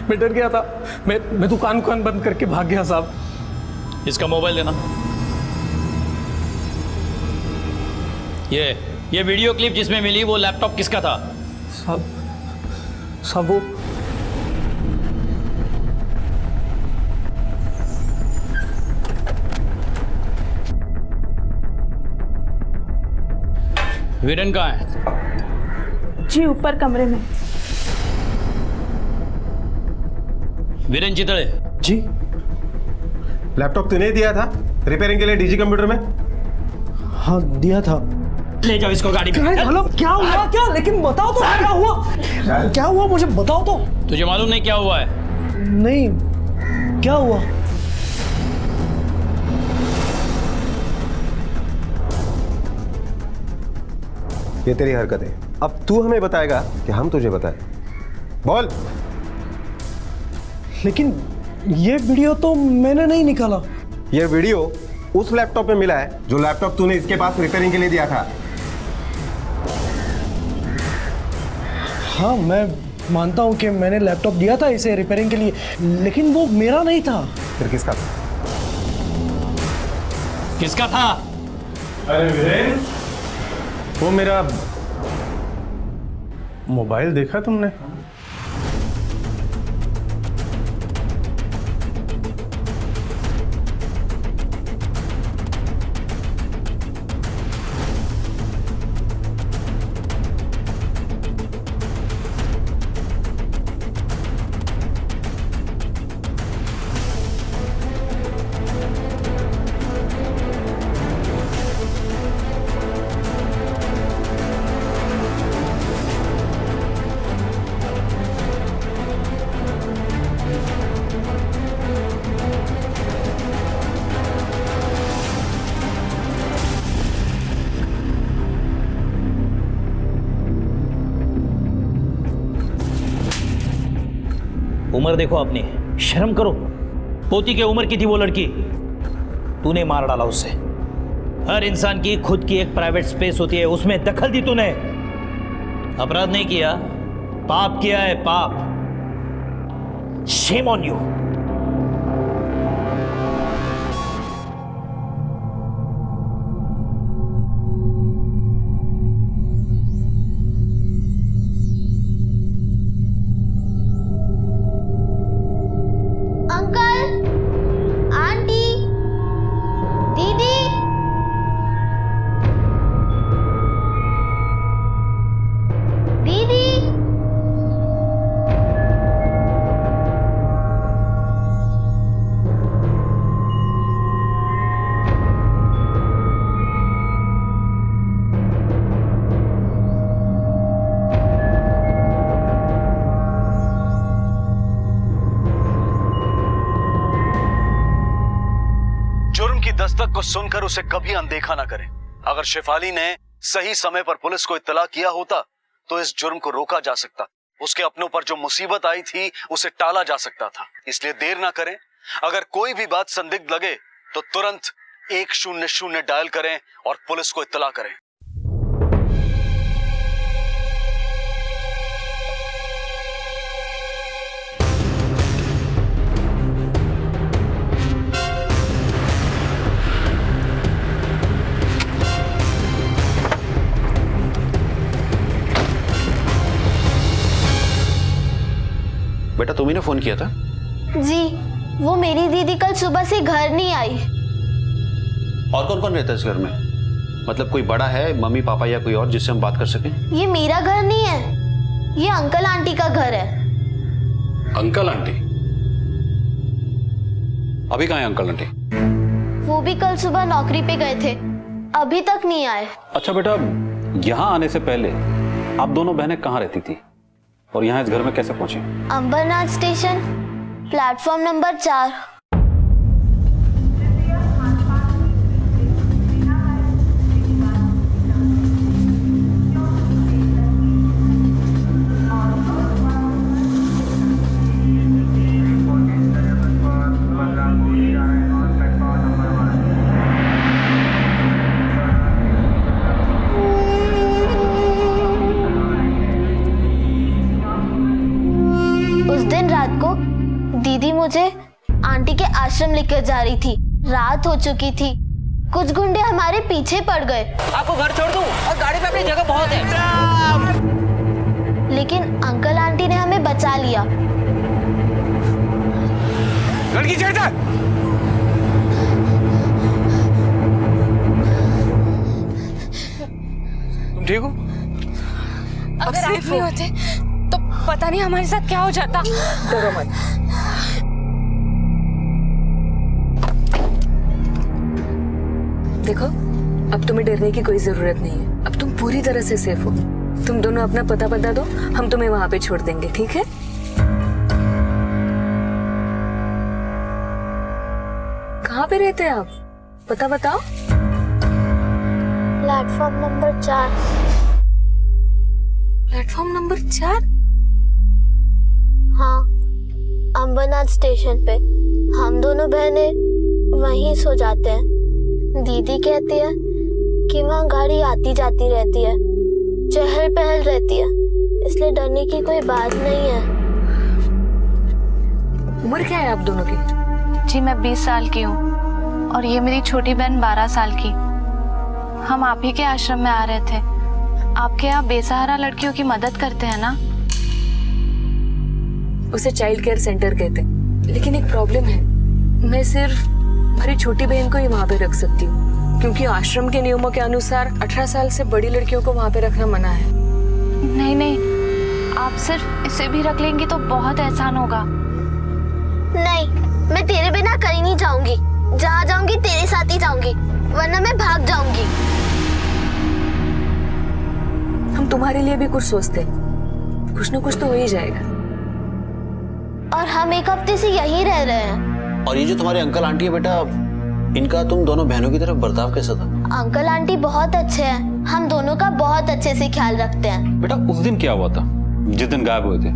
मैं डर गया था, मैं दुकान बंद करके भाग गया साहब। इसका मोबाइल देना। ये वीडियो क्लिप जिसमें मिली वो लैपटॉप किसका था? साहब वो वीरेन कहाँ है? जी ऊपर कमरे में। वीरेन चितड़े। जी। लैपटॉप तूने दिया था रिपेयरिंग के लिए डीजी कंप्यूटर में? हाँ दिया था। ले जाओ इसको गाड़ी में। हेलो क्या हुआ क्या? लेकिन बताओ तो क्या हुआ? क्या हुआ मुझे बताओ तो। तुझे मालूम नहीं क्या हुआ है? नहीं, क्या हुआ? ये तेरी हरकत है, अब तू हमें बताएगा कि हम तुझे बताएं। बोल। लेकिन ये वीडियो तो मैंने नहीं निकाला। ये वीडियो उस लैपटॉप में मिला है जो लैपटॉप तूने इसके पास रिपेयरिंग के लिए दिया था। हाँ मैं मानता हूँ कि मैंने लैपटॉप दिया था इसे रिपेयरिंग के लिए, लेकिन वो मेरा नहीं था। फिर किसका था? किसका था? अरे वीरेन, वो मेरा मोबाइल देखा तुमने? उम्र देखो अपनी, शर्म करो। पोती की उम्र की थी वो लड़की, तूने मार डाला उससे। हर इंसान की खुद की एक प्राइवेट स्पेस होती है, उसमें दखल दी तूने। अपराध नहीं किया, पाप किया है, पाप। Shame on you. दस्तक को सुनकर उसे कभी अनदेखा ना करें। अगर शेफाली ने सही समय पर पुलिस को इत्तला किया होता तो इस जुर्म को रोका जा सकता, उसके अपनों पर जो मुसीबत आई थी उसे टाला जा सकता था। इसलिए देर ना करें। अगर कोई भी बात संदिग्ध लगे तो तुरंत 100 डायल करें और पुलिस को इत्तला करें। बेटा तुम्ही ने फोन किया था? जी, वो मेरी दीदी कल सुबह से घर नहीं आई। और कौन कौन रहता है इस घर में? मतलब कोई बड़ा है, मम्मी पापा या कोई और जिससे हम बात कर सकें? ये मेरा घर नहीं है, ये अंकल आंटी का घर है। Uncle aunty? अभी कहाँ है अंकल आंटी? वो भी कल सुबह नौकरी पे गए थे, अभी तक नहीं आए। अच्छा बेटा, यहाँ आने से पहले आप दोनों बहनें कहाँ रहती थी और यहाँ इस घर में कैसे पहुंची? Ambernath station, platform number 4। दीदी मुझे आंटी के आश्रम लेकर जा रही थी। रात हो चुकी थी, कुछ गुंडे हमारे पीछे पड़ गए। आपको घर छोड़ दूं और गाड़ी पे अपनी जगह बहुत है। लेकिन अंकल आंटी ने हमें बचा लिया। लड़की चढ़ जा। तुम ठीक हो? अगर आप नहीं होते तो पता नहीं हमारे साथ क्या हो जाता। डरो मत। देखो, अब तुम्हें डरने की कोई जरूरत नहीं है। अब तुम पूरी तरह से सेफ हो। तुम दोनों अपना पता बता दो, हम तुम्हें वहां पे छोड़ देंगे, ठीक है? कहाँ पे रहते हैं आप? पता बताओ। Platform number 4। Platform number 4? हाँ, अंबरनाथ स्टेशन पे। हम दोनों बहनें वहीं सो जाते हैं। दीदी कहती है कि वहाँ गाड़ी आती जाती रहती है, चहल पहल रहती है, इसलिए डरने की कोई बात नहीं है। उम्र क्या है आप दोनों की? जी मैं 20 साल की हूँ और ये मेरी छोटी बहन 12 साल की। हम आप ही के आश्रम में आ रहे थे। आपके यहाँ बेसहारा लड़कियों की मदद करते हैं ना? उसे चाइल्ड केयर सेंटर कहते हैं, लेकिन एक प्रॉब्लम है। मैं सिर्फ हमारी छोटी बहन को ही वहाँ पे रख सकती हूँ, क्योंकि आश्रम के नियमों के अनुसार 18 साल से बड़ी लड़कियों को वहाँ पे रखना मना है। नहीं नहीं, आप सिर्फ इसे भी रख लेंगी तो बहुत एहसान होगा। नहीं, मैं तेरे बिना कहीं नहीं जाऊंगी। जहाँ जाऊंगी तेरे साथ ही जाऊंगी, वरना मैं भाग जाऊंगी। हम तुम्हारे लिए भी कुछ सोचते, कुछ न कुछ तो हो ही जाएगा। और हम एक हफ्ते से यहीं रह रहे हैं। और ये जो तुम्हारे अंकल आंटी है बेटा, इनका तुम दोनों बहनों की तरफ बर्ताव कैसा था? अंकल आंटी बहुत अच्छे हैं, हम दोनों का बहुत अच्छे से ख्याल रखते हैं। बेटा उस दिन क्या हुआ था जिस दिन गायब हुए थे?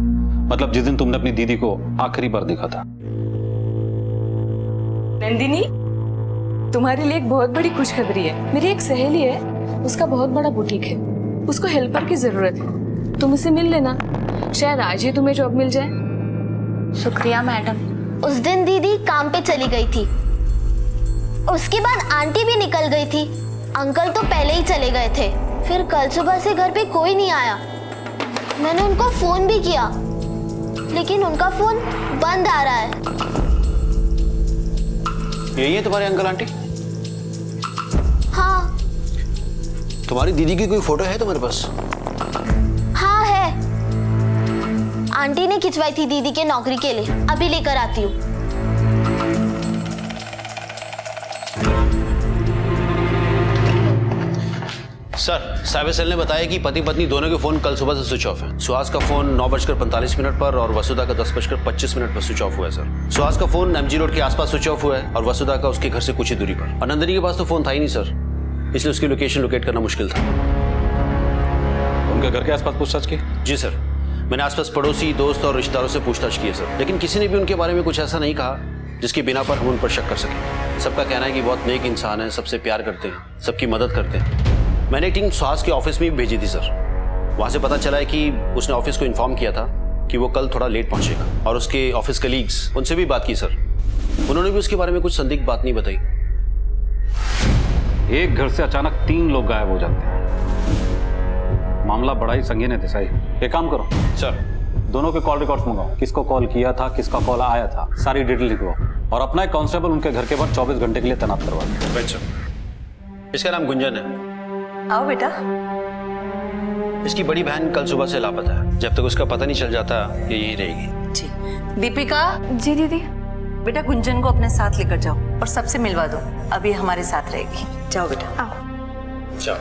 मतलब जिस दिन तुमने अपनी दीदी को आखिरी बार देखा था। नंदिनी, तुम्हारे लिए एक बहुत बड़ी खुशखबरी है। मेरी एक सहेली है, उसका बहुत बड़ा बुटीक है, उसको हेल्पर की जरूरत है। तुम उससे मिल लेना, शायद आज ही तुम्हें जॉब मिल जाए। शुक्रिया मैडम। उस दिन दीदी काम पे चली गई थी, उसके बाद आंटी भी निकल गई थी, अंकल तो पहले ही चले गए थे। फिर कल सुबह से घर पे कोई नहीं आया। मैंने उनको फोन भी किया, लेकिन उनका फोन बंद आ रहा है। यही है तुम्हारे अंकल आंटी? हाँ। तुम्हारी दीदी की कोई फोटो है तुम्हारे पास? हाँ है, आंटी ने खिंचवाई थी दीदी के नौकरी के लिए। अभी लेकर आती हूँ। सर, साइबर सेल ने बताया कि पति पत्नी दोनों के फोन कल सुबह से स्विच ऑफ है। सुहास का फोन 9:45 पर और वसुधा का 10:25 पर स्विच ऑफ हुआ है सर। सुहास का फोन MG रोड के आसपास स्विच ऑफ हुआ है और वसुधा का उसके घर से कुछ ही दूरी पर। और नंदिनी के पास तो फोन था ही नहीं सर, इसलिए उसकी लोकेशन लोकेट करना मुश्किल था। उनके घर के आसपास पूछताछ की? जी सर, मैंने आसपास पड़ोसी, दोस्त और रिश्तेदारों से पूछताछ की है सर, लेकिन किसी ने भी उनके बारे में कुछ ऐसा नहीं कहा जिसकी बिना पर हम उन पर शक कर सकें। सबका कहना है कि बहुत नेक इंसान है, सबसे प्यार करते हैं, सबकी मदद करते हैं। मैंने एक टीम सुहास के ऑफिस में भी भेजी थी सर। वहाँ से पता चला है कि उसने ऑफिस को इन्फॉर्म किया था कि वो कल थोड़ा लेट पहुँचेगा, और उसके ऑफिस कलीग्स, उनसे भी बात की सर। उन्होंने भी उसके बारे में कुछ संदिग्ध बात नहीं बताई। एक घर से अचानक 3 लोग गायब हो जाते हैं, मामला बड़ा ही संगीन है देसाई। एक काम करो सर, दोनों के कॉल रिकॉर्ड्स मंगाओ, किसको कॉल किया था, किसका कॉल आया था, सारी डिटेल लिखवाओ, और अपना एक कांस्टेबल उनके घर के बाहर 24 घंटे के लिए तैनात करवा दो। अच्छा, इसका नाम गुंजन है। आओ बेटा। इसकी बड़ी बहन कल सुबह से लापता है। जब तक उसका पता नहीं चल जाता ये यही रहेगी। जी दीपिका। जी दीदी। बेटा गुंजन को अपने साथ लेकर जाओ और सबसे मिलवा दो, अभी हमारे साथ रहेगी। जाओ बेटा। आओ। जाओ।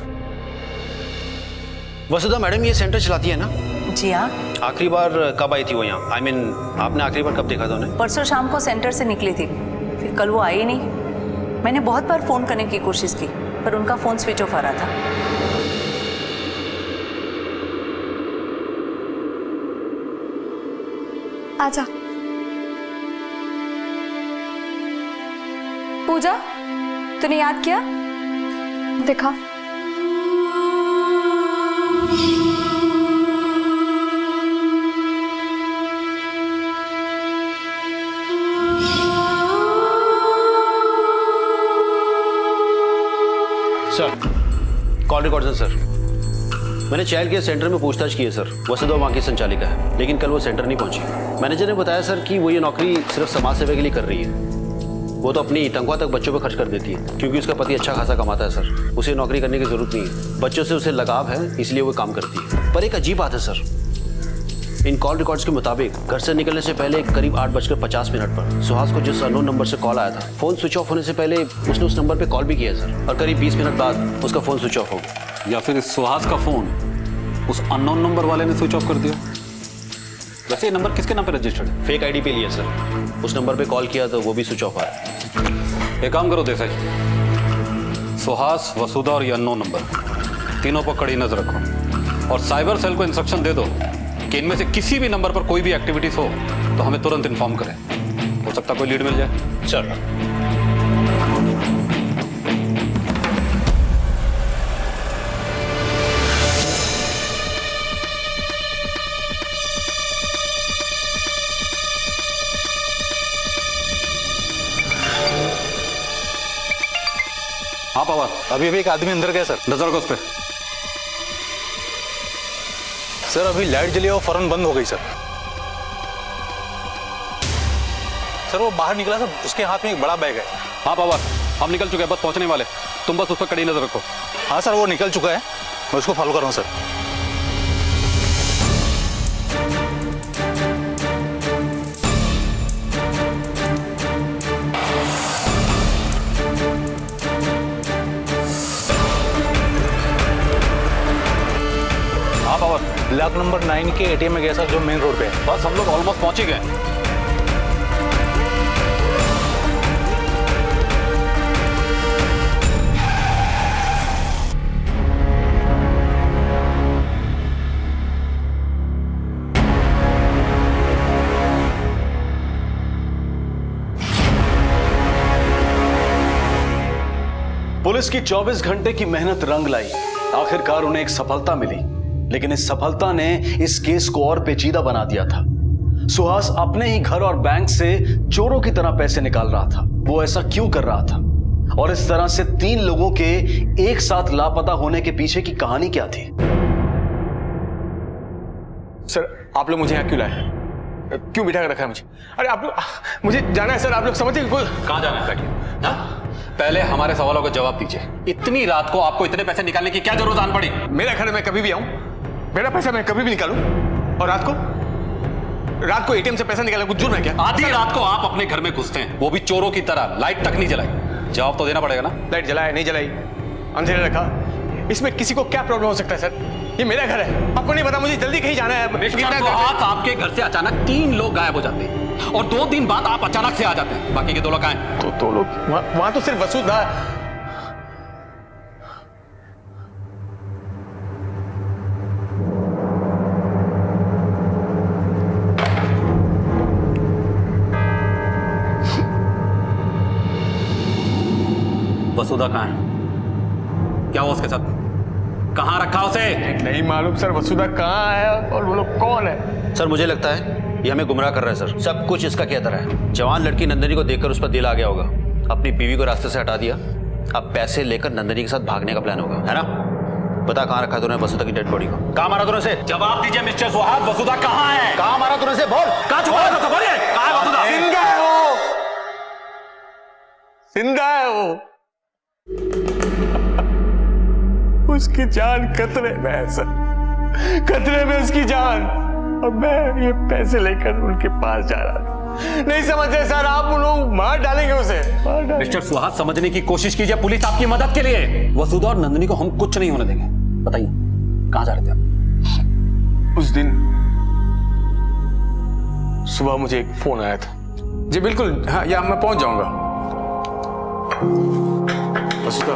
वसुधा मैडम ये सेंटर चलाती है ना? जी हाँ। आखिरी बार कब आई थी वो यहाँ? I mean, आपने आखिरी बार कब देखा था उन्हें? परसों शाम को सेंटर से निकली थी, फिर कल वो आई नहीं। मैंने बहुत बार फोन करने की कोशिश की, पर उनका फोन स्विच ऑफ आ रहा था। आजा। पूजा, तूने याद किया? देखा। सर, कॉल रिकॉर्ड है सर। मैंने चाइल्ड केयर सेंटर में पूछताछ की है सर। वसुधा वहाँ की संचालिका है, लेकिन कल वो सेंटर नहीं पहुंची। मैनेजर ने बताया सर कि वो ये नौकरी सिर्फ समाज सेवा के लिए कर रही है। वो तो अपनी तनख्वाह तक बच्चों पर खर्च कर देती है, क्योंकि उसका पति अच्छा खासा कमाता है सर। उसे नौकरी करने की जरूरत नहीं है, बच्चों से उसे लगाव है, इसलिए वो काम करती है। पर एक अजीब बात है सर, इन कॉल रिकॉर्ड्स के मुताबिक घर से निकलने से पहले करीब 8:50 पर सुहास को जिस अननोन नंबर से कॉल आया था, फोन स्विच ऑफ होने से पहले उसने उस नंबर पे कॉल भी किया सर, और करीब 20 मिनट बाद उसका फोन स्विच ऑफ हो गया। या फिर सुहास का फोन उस अननोन नंबर वाले ने स्विच ऑफ कर दिया। वैसे ये नंबर किसके नाम पे रजिस्टर्ड है? फेक आईडी पे लिया सर। उस नंबर पे कॉल किया तो वो भी स्विच ऑफ आया। एक काम करो देसाई, सुहास, वसुधा और ये अननोन नंबर, तीनों पर कड़ी नजर रखो, और साइबर सेल को इंस्ट्रक्शन दे दो कि इनमें से किसी भी नंबर पर कोई भी एक्टिविटीज हो तो हमें तुरंत इन्फॉर्म करें। हो सकता कोई लीड मिल जाए। सर। हाँ पवार, अभी एक आदमी अंदर गया सर। नजर रखो उस पे। सर अभी लाइट जली और फौरन बंद हो गई सर। सर वो बाहर निकला सर, उसके हाथ में एक बड़ा बैग है। हाँ पवार, हम निकल चुके हैं, बस पहुंचने वाले, तुम बस उस पर कड़ी नजर रखो। हाँ सर वो निकल चुका है, मैं उसको फॉलो कर रहा हूँ सर। ब्लॉक नंबर 9 के एटीएम में गया सर, जो मेन रोड पे है। बस हम लोग ऑलमोस्ट पहुंच ही गए। पुलिस की 24 घंटे की मेहनत रंग लाई। आखिरकार उन्हें एक सफलता मिली, लेकिन इस सफलता ने इस केस को और पेचीदा बना दिया था। सुहास अपने ही घर और बैंक से चोरों की तरह पैसे निकाल रहा था। वो ऐसा क्यों कर रहा था और इस तरह से 3 लोगों के एक साथ लापता होने के पीछे की कहानी क्या थी? सर आप लोग मुझे यहाँ क्यों लाए? क्यों बिठा कर रखा है मुझे? अरे आप लोग, मुझे जाना है सर। आप लोग समझते हैं कहाँ जाना है? बैठिए। पहले हमारे सवालों का जवाब दीजिए। इतनी रात को आपको इतने पैसे निकालने की क्या जरूरत आन पड़ी? मेरा घर है, मैं कभी भी आऊं, मेरा पैसा मैं कभी भी निकालूं। और रात को एटीएम से पैसा निकालना कुछ जुर्म है क्या? आधी रात को आप अपने घर में घुसते हैं, वो भी चोरों की तरह। लाइट तक नहीं जलाई। जवाब तो देना पड़ेगा ना। लाइट जलाया नहीं जलाई, अंधेरा रखा, इसमें किसी को क्या प्रॉब्लम हो सकता है सर? ये मेरा घर है, आपको नहीं पता मुझे जल्दी कहीं जाना है। मिस्टर सुहास, आपके घर से अचानक 3 लोग गायब हो जाते हैं और 2 दिन बाद आप अचानक से आ जाते हैं। बाकी के 2 लोग कहाँ हैं? तो 2 लोग वहां तो सिर्फ वसुधा। वसुधा कहाँ है? क्या हुआ उसके साथ? कहाँ रखा उसे? नहीं मालूम सर, वसुधा कहाँ है और वो लोग कौन है? सर मुझे लगता है ये हमें गुमराह कर रहा है सर। सब कुछ इसका कहता है। जवान लड़की नंदिनी को देखकर उस पर दिल आ गया होगा, अपनी बीवी को रास्ते से हटा दिया। अब पैसे लेकर नंदिनी के साथ भागने का प्लान होगा, है ना? बता कहाँ रखा तूने वसुधा की डेड बॉडी को? कहाँ मारा तूने उसे? जवाब दीजिए मिस्टर सुहास, वसुधा कहाँ है? कहाँ मारा तूने उसे? बोल। कहाँ छुपा है? बोलिए, कहाँ है वसुधा? जिंदा है वो, जिंदा है वो। उसकी जान खतरे में है सर, खतरे में उसकी जान। और मैं ये पैसे लेकर उनके पास जा रहा था। नहीं समझे सर आप? उन लोग मार डालेंगे उसे, मार डालेंगे। मिस्टर सुहास, समझने की कोशिश कीजिए, पुलिस आपकी मदद के लिए। वसुधा और नंदिनी को हम कुछ नहीं होने देंगे। बताइए कहाँ जा रहे थे आप? उस दिन सुबह मुझे एक फोन आया था। जी बिल्कुल, हाँ यहाँ मैं पहुंच जाऊंगा। वसुधा,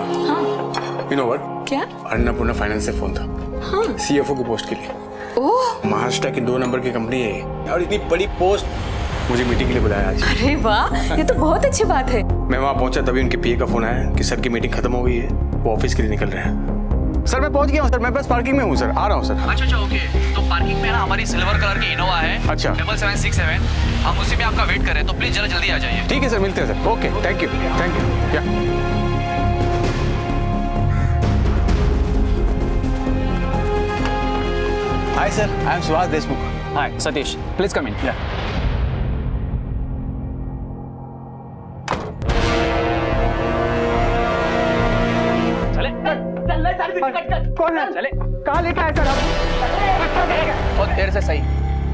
यू नो व्हाट? क्या? अन्नपूर्णा फाइनेंस से फोन था। हाँ। सीएफओ की पोस्ट के लिए। ओह, महाराष्ट्र की 2 नंबर की कंपनी है और इतनी बड़ी पोस्ट। मुझे मीटिंग के लिए बुलाया आज। अरे वाह, ये तो बहुत अच्छी बात है। मैं वहाँ पहुंचा तभी उनके पीए का फोन आया कि सर की मीटिंग खत्म हो गई है, वो ऑफिस के लिए निकल रहे हैं। सर मैं पहुंच गया हूँ सर, मैं बस पार्किंग में हूँ सर, आ रहा हूँ सर। अच्छा ओके, तो पार्किंग में ना हमारी सिल्वर कलर की इनोवा है। अच्छा। 7767, हम उसी में आपका वेट कर रहे हैं, तो प्लीज जरा जल्दी आ जाइए। ठीक है सर, मिलते हैं sir. Okay, thank you, thank you. या hi sir, I am Suhas Deshmukh. Hi Satish, please come in. कौन है? चले। कहाँ लेके आए सर आप? बहुत देर से सही,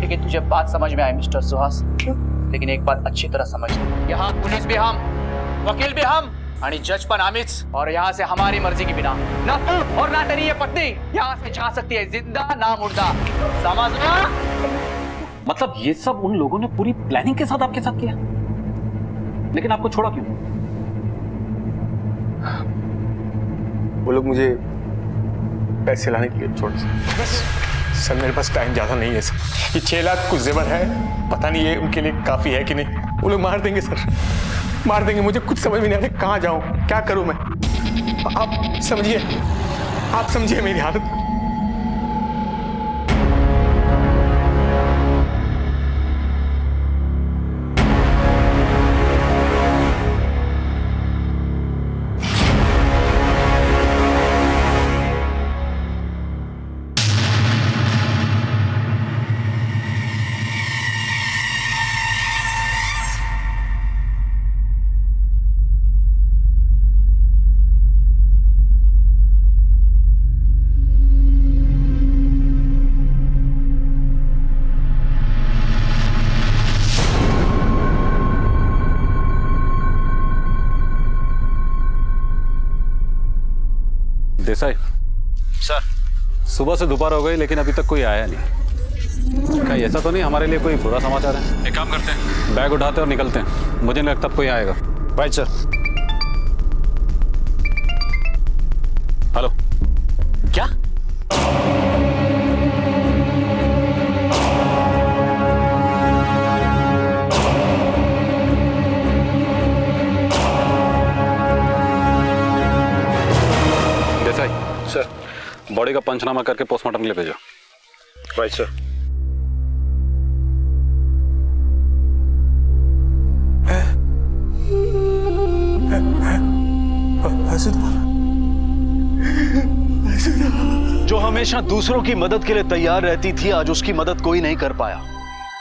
लेकिन तुझे बात समझ में आई मिस्टर सुहास। लेकिन एक बात अच्छी तरह समझ ले, यहाँ पुलिस भी हम, वकील भी हम, आणि जज पण आम्हीच। और यहाँ से हमारी मर्जी के बिना ना तू और ना तेरी ये पत्नी यहाँ से जा सकती है, जिंदा ना मुर्दा। समझना? मतलब ये सब उन लोगों ने पूरी प्लानिंग के साथ आपके साथ किया, लेकिन आपको छोड़ा क्यों? वो लोग मुझे पैसे लाने के लिए छोड़ सर। मेरे पास टाइम ज्यादा नहीं है सर। ये 6 लाख कुछ जेवर है, पता नहीं ये उनके लिए काफी है कि नहीं। वो लोग मार देंगे सर, मार देंगे। मुझे कुछ समझ में नहीं आ रहा कहाँ जाऊं, क्या करूं मैं। आप समझिए मेरी हालत। देसाई सर, सुबह से दोपहर हो गई लेकिन अभी तक कोई आया नहीं। क्या ऐसा तो नहीं हमारे लिए कोई बुरा समाचार है? एक काम करते हैं, बैग उठाते और निकलते हैं। मुझे नहीं लगता कोई आएगा। Right sir. हेलो, क्या? का पंचनामा करके पोस्टमार्टम के लिए भेजो। Right sir. जो हमेशा दूसरों की मदद के लिए तैयार रहती थी, आज उसकी मदद कोई नहीं कर पाया।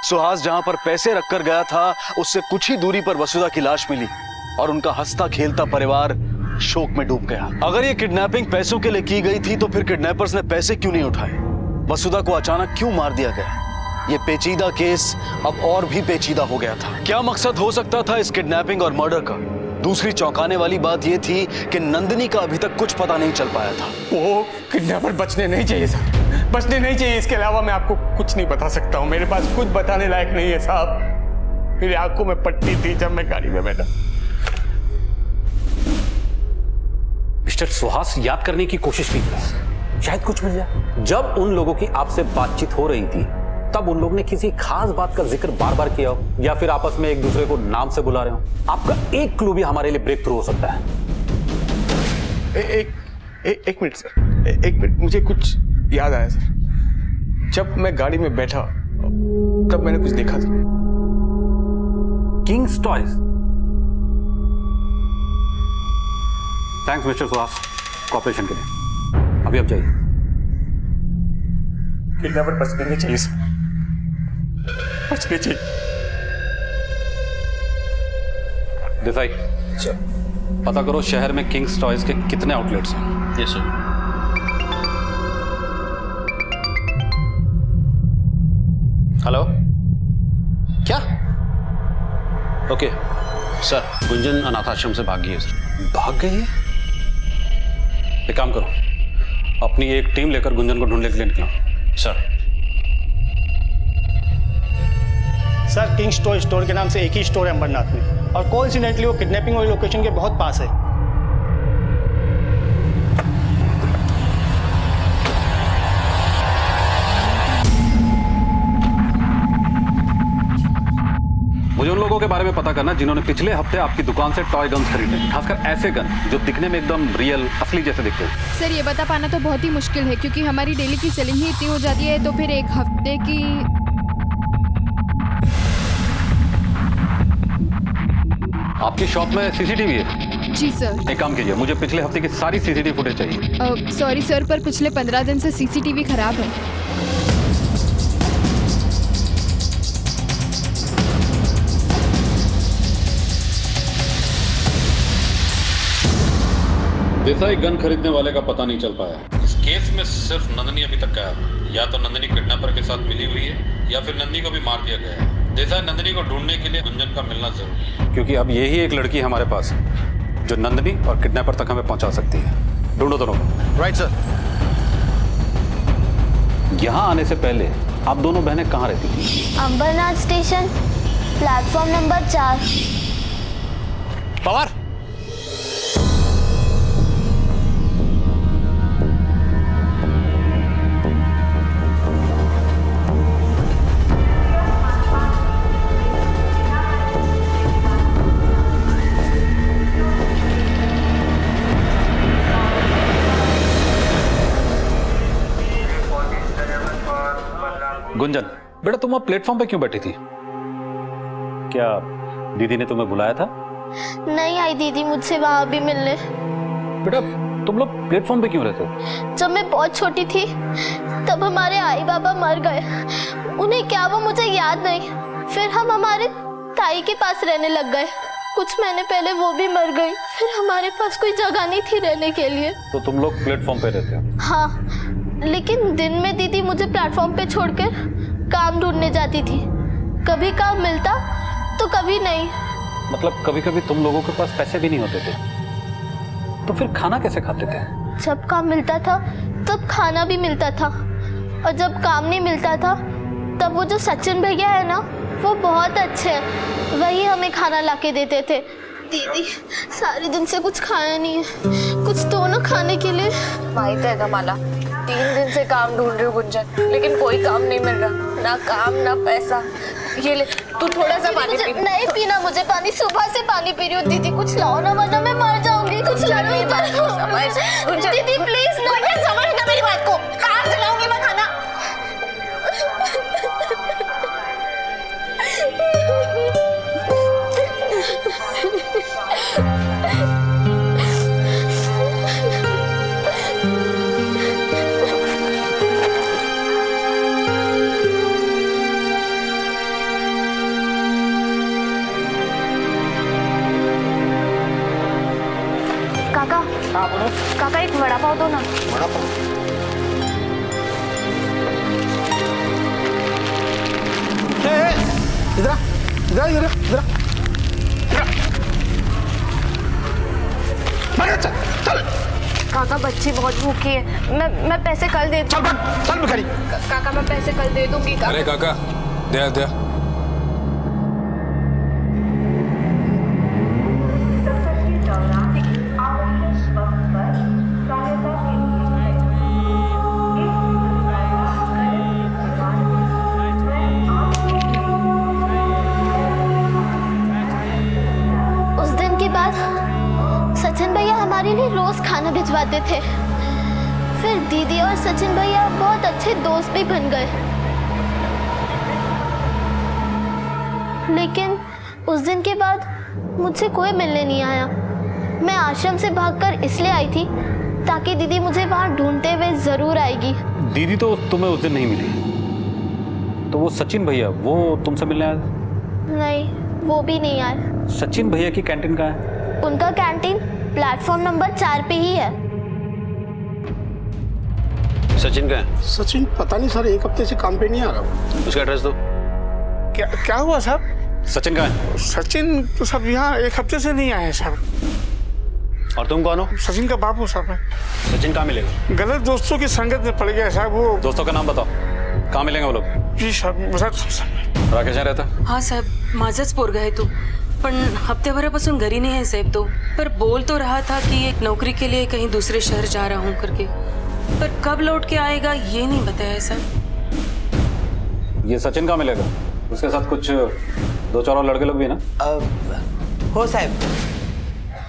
सुहास जहां पर पैसे रखकर गया था, उससे कुछ ही दूरी पर वसुधा की लाश मिली और उनका हंसता खेलता परिवार शोक में डूब गया। अगर ये किडनैपिंग पैसों के लिए की गई थी तो फिर किडनैपर्स ने पैसे क्यों नहीं उठाए? वसुधा को अचानक क्यों मार दिया गया? ये पेचीदा केस अब और भी पेचीदा हो गया था। क्या मकसद हो सकता था इस किडनैपिंग और मर्डर का? दूसरी चौंकाने वाली बात यह थी कि नंदिनी का अभी तक कुछ पता नहीं चल पाया था। वो किडनैपर बचने नहीं चाहिए सर, बचने नहीं चाहिए। इसके अलावा मैं आपको कुछ नहीं बता सकता हूँ, मेरे पास कुछ बताने लायक नहीं है साहब। मेरी आंखों में पट्टी थी जब मैं गाड़ी में बैठा। मिस्टर सुहास, याद करने की कोशिश कीजिए, शायद कुछ मिल जाए। जब उन लोगों की आपसे बातचीत हो रही थी तब उन लोगों ने किसी खास बात का जिक्र बार बार किया हो या फिर आपस में एक दूसरे को नाम से बुला रहे हो? आपका एक क्लू भी हमारे लिए ब्रेक थ्रू हो सकता है। एक मिनट सर, एक मिनट, मुझे कुछ याद आया सर। जब मैं गाड़ी में बैठा तब मैंने कुछ देखा था। Kings toys. Thanks mister Suhas cooperation के लिए। अभी आप जाइए। किडनैपर बचने नहीं चाहिए सर, बचने चाहिए। देसाई, पता करो शहर में किंग्स टॉयज के कितने आउटलेट्स हैं। Yes sir. हेलो, क्या? ओके सर, गुंजन अनाथ आश्रम से भाग गई है सर। भाग गई है? एक काम करो, अपनी एक टीम लेकर गुंजन को ढूंढने के लिए निकलो। Sir. Sir, Kings toy store के नाम से एक ही स्टोर है अंबरनाथ में, और कोइंसिडेंटली वो किडनैपिंग वाली लोकेशन के बहुत पास है। मुझे उन लोगों के बारे में पता करना जिन्होंने पिछले हफ्ते आपकी दुकान से टॉय गन्स खरीदे, खासकर ऐसे गन जो दिखने में एकदम रियल, असली जैसे दिखते हैं। सर, ये बता पाना तो बहुत ही मुश्किल है क्योंकि हमारी डेली की सेलिंग ही इतनी हो जाती है, तो फिर एक हफ्ते की। आपकी शॉप में सीसीटीवी है? जी सर। एक काम कीजिए, मुझे पिछले हफ्ते की सारी सीसीटीवी फुटेज चाहिए। सॉरी सर, पर पिछले 15 दिन से सीसीटीवी खराब है। देसाई, गन खरीदने वाले का पता नहीं चल पाया। इस केस में सिर्फ नंदिनी अभी तक गायब है। या तो नंदिनी किडनैपर के साथ मिली हुई है या फिर नंदिनी को भी मार दिया गया है। देसाई, नंदिनी को ढूंढने के लिए गुंजन का मिलना जरूरी है, क्योंकि अब यही एक लड़की हमारे पास है जो नंदिनी और किडनैपर तक हमें पहुंचा सकती है। ढूंढो दोनों को। Right sir. यहाँ आने से पहले आप दोनों बहनें कहाँ रहती थी? Ambernath station, platform number 4। Pawar, Gunjan, बेटा तुम अब प्लेटफॉर्म पे क्यों बैठी थी? क्या दीदी ने तुम्हें बुलाया था? नहीं आई दीदी मुझसे वहां भी मिलने। बेटा तुम लोग प्लेटफॉर्म पे क्यों रहते हो? जब मैं बहुत छोटी थी तब हमारे आई बाबा मर गए। उन्हें क्या वो मुझे याद नहीं। फिर हम हमारे ताई के पास रहने लग गए। कुछ महीने पहले वो भी मर गई। फिर हमारे पास कोई जगह नहीं थी रहने के लिए। तो तुम लोग प्लेटफॉर्म पे रहते हो? हाँ, लेकिन दिन में दीदी मुझे प्लेटफॉर्म पे छोड़कर काम ढूंढने जाती थी। कभी काम मिलता तो कभी नहीं। मतलब कभी कभी तुम लोगों के पास पैसे भी नहीं होते थे, तो फिर खाना कैसे खाते थे? जब काम मिलता था तब खाना भी मिलता था, और जब काम नहीं मिलता था तब वो जो सचिन भैया है ना, वो बहुत अच्छे हैं, वही हमें खाना लाके देते थे। दीदी सारे दिन से कुछ खाया नहीं है, कुछ दो ना खाने के लिए। माहित है कमाला, 3 दिन से काम ढूंढ रही हूँ गुंजन, लेकिन कोई काम नहीं मिल रहा, ना काम ना पैसा। ये ले तू थोड़ा सा पानी पी। नहीं पीना मुझे पानी, सुबह से पानी पी रही हूँ। दीदी कुछ लाओ ना, वरना मैं मर जाऊंगी। कुछ लाओ दीदी प्लीज ना। समझ ना मेरी बात। रात को कहाँ से लाऊंगी मैं खाना? काका, काका एक वड़ा पाव दो ना। वड़ा पाव? इधर इधर इधर इधर चल। काका बच्ची बहुत भूखी है, मैं पैसे कल दे दूँ। चल भिखारी। काका मैं पैसे कल दे दूंगी। अरे काका दे दे। उस दिन के बाद सचिन भैया हमारे लिए रोज खाना भिजवाते थे। फिर दीदी और सचिन भैया बहुत अच्छे दोस्त भी बन गए। लेकिन उस दिन के बाद मुझसे कोई मिलने नहीं आया। मैं आश्रम से भागकर इसलिए आई थी ताकि दीदी मुझे वहां ढूंढते हुए जरूर आएगी। दीदी तो तुम्हें उस दिन नहीं मिली, तो वो सचिन भैया वो तुमसे मिलने आए? नहीं, वो भी नहीं आए। सचिन भैया की कैंटीन कहाँ है? उनका कैंटीन प्लेटफॉर्म नंबर 4 पे ही है। सचिन का है? सचिन पता नहीं सर, एक हफ्ते से काम पे नहीं आ रहा। उसका एड्रेस दो। क्या हुआ साहब? सचिन कहाँ है? सचिन तो सब यहाँ एक हफ्ते से नहीं आए साहब। और तुम कौन हो? सचिन का बाप हूँ साहब मैं। सचिन कहाँ मिलेगा? गलत दोस्तों की संगत में पड़ गया साहब। वो दोस्तों का नाम बताओ, कहाँ मिलेंगे वो लोग? जी साहब। राकेश यहाँ रहता? हा साहेब, माझाच पोरगा आहे तो, पण हफ्त्याभरापासून घरी नहीं है साहेब। तो पर बोल तो रहा था कि एक नौकरी के लिए कहीं दूसरे शहर जा रहा हूँ करके, पर कब लौट के आएगा ये नहीं बताया साहब। ये सचिन कहाँ मिलेगा? उसके साथ कुछ 2-4 और लड़के लोग भी है ना? हो साहेब,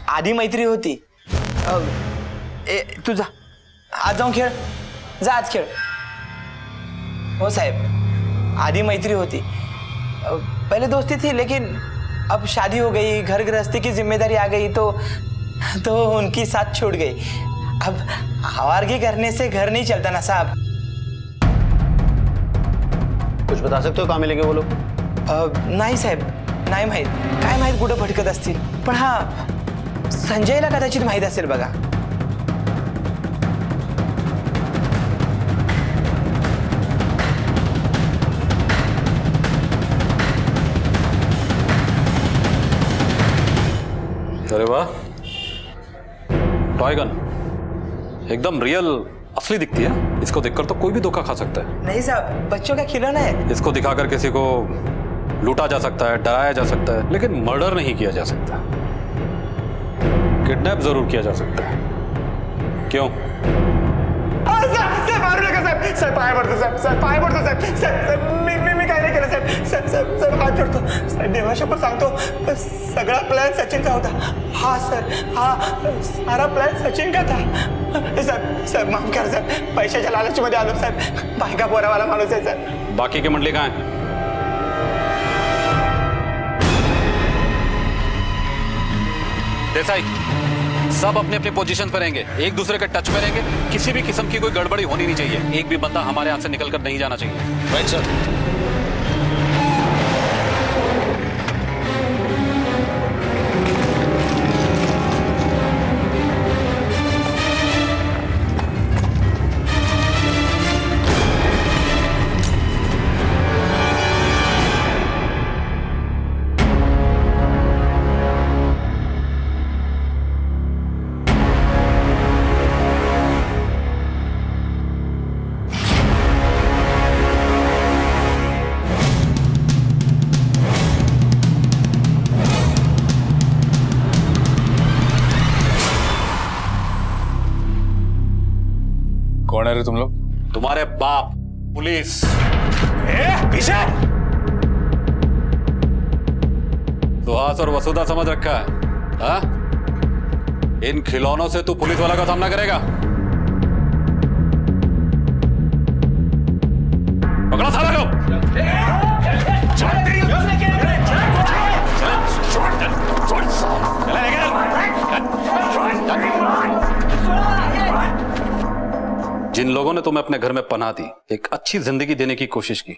आधी मैत्री होती। तू जा, आज जाऊन खेळ, जा आज खेळ। हो साहेब, आधी मैत्री होती, पहले दोस्ती थी, लेकिन अब शादी हो गई, घर गृहस्थी की जिम्मेदारी आ गई, तो उनकी साथ छूट गई। अब आवारगी करने से घर नहीं चलता ना साहब। कुछ बता सकते हो कहाँ मिलेंगे वो लोग? नाही साहेब, नाही माहीत, काय माहीत कुठं भटकत असतील, पण हा संजयला कदाचित माहीत असेल बघा। अरे वाह, टॉय गन एकदम रियल असली दिखती है। इसको देखकर तो कोई भी धोखा खा सकता है। नहीं साहब, बच्चों का खिलौना है। इसको दिखाकर किसी को लूटा जा सकता है, डराया जा सकता है, लेकिन मर्डर नहीं किया जा सकता। किडनैप जरूर किया जा सकता है। क्यों? साहेब मारू नका साहेब, साहेब पाय पडतो साहेब, साहेब पाय पडतो साहेब, साहेब मी काय नाही केलं साहेब, साहेब साहेब साहेब हात जोडतो साहेब, देवाशपथ सांगतो सगळा प्लॅन सचिनचा होता। हा सर, हा सारा प्लॅन सचिन का था। साहेब साहेब माफ करा साहेब, पैशाच्या लालचमध्ये आलो साहेब, बायका पोरावाला माणूस आहे साहेब। बाकी की मंडली कहाँ है? देसाई, सब अपने अपने पोजीशन पर रहेंगे, एक दूसरे के टच में रहेंगे। किसी भी किस्म की कोई गड़बड़ी होनी नहीं चाहिए। एक भी बंदा हमारे हाथ से निकलकर नहीं जाना चाहिए। Right sir. कौन है रे तुम लोग? तुम्हारे बाप पुलिस। पीछे सुहास और वसुधा समझ रखा है? हाँ? इन खिलौनों से तू पुलिस वाला का सामना करेगा? जिन लोगों ने तुम्हें अपने घर में पनाह दी, एक अच्छी जिंदगी देने की कोशिश की,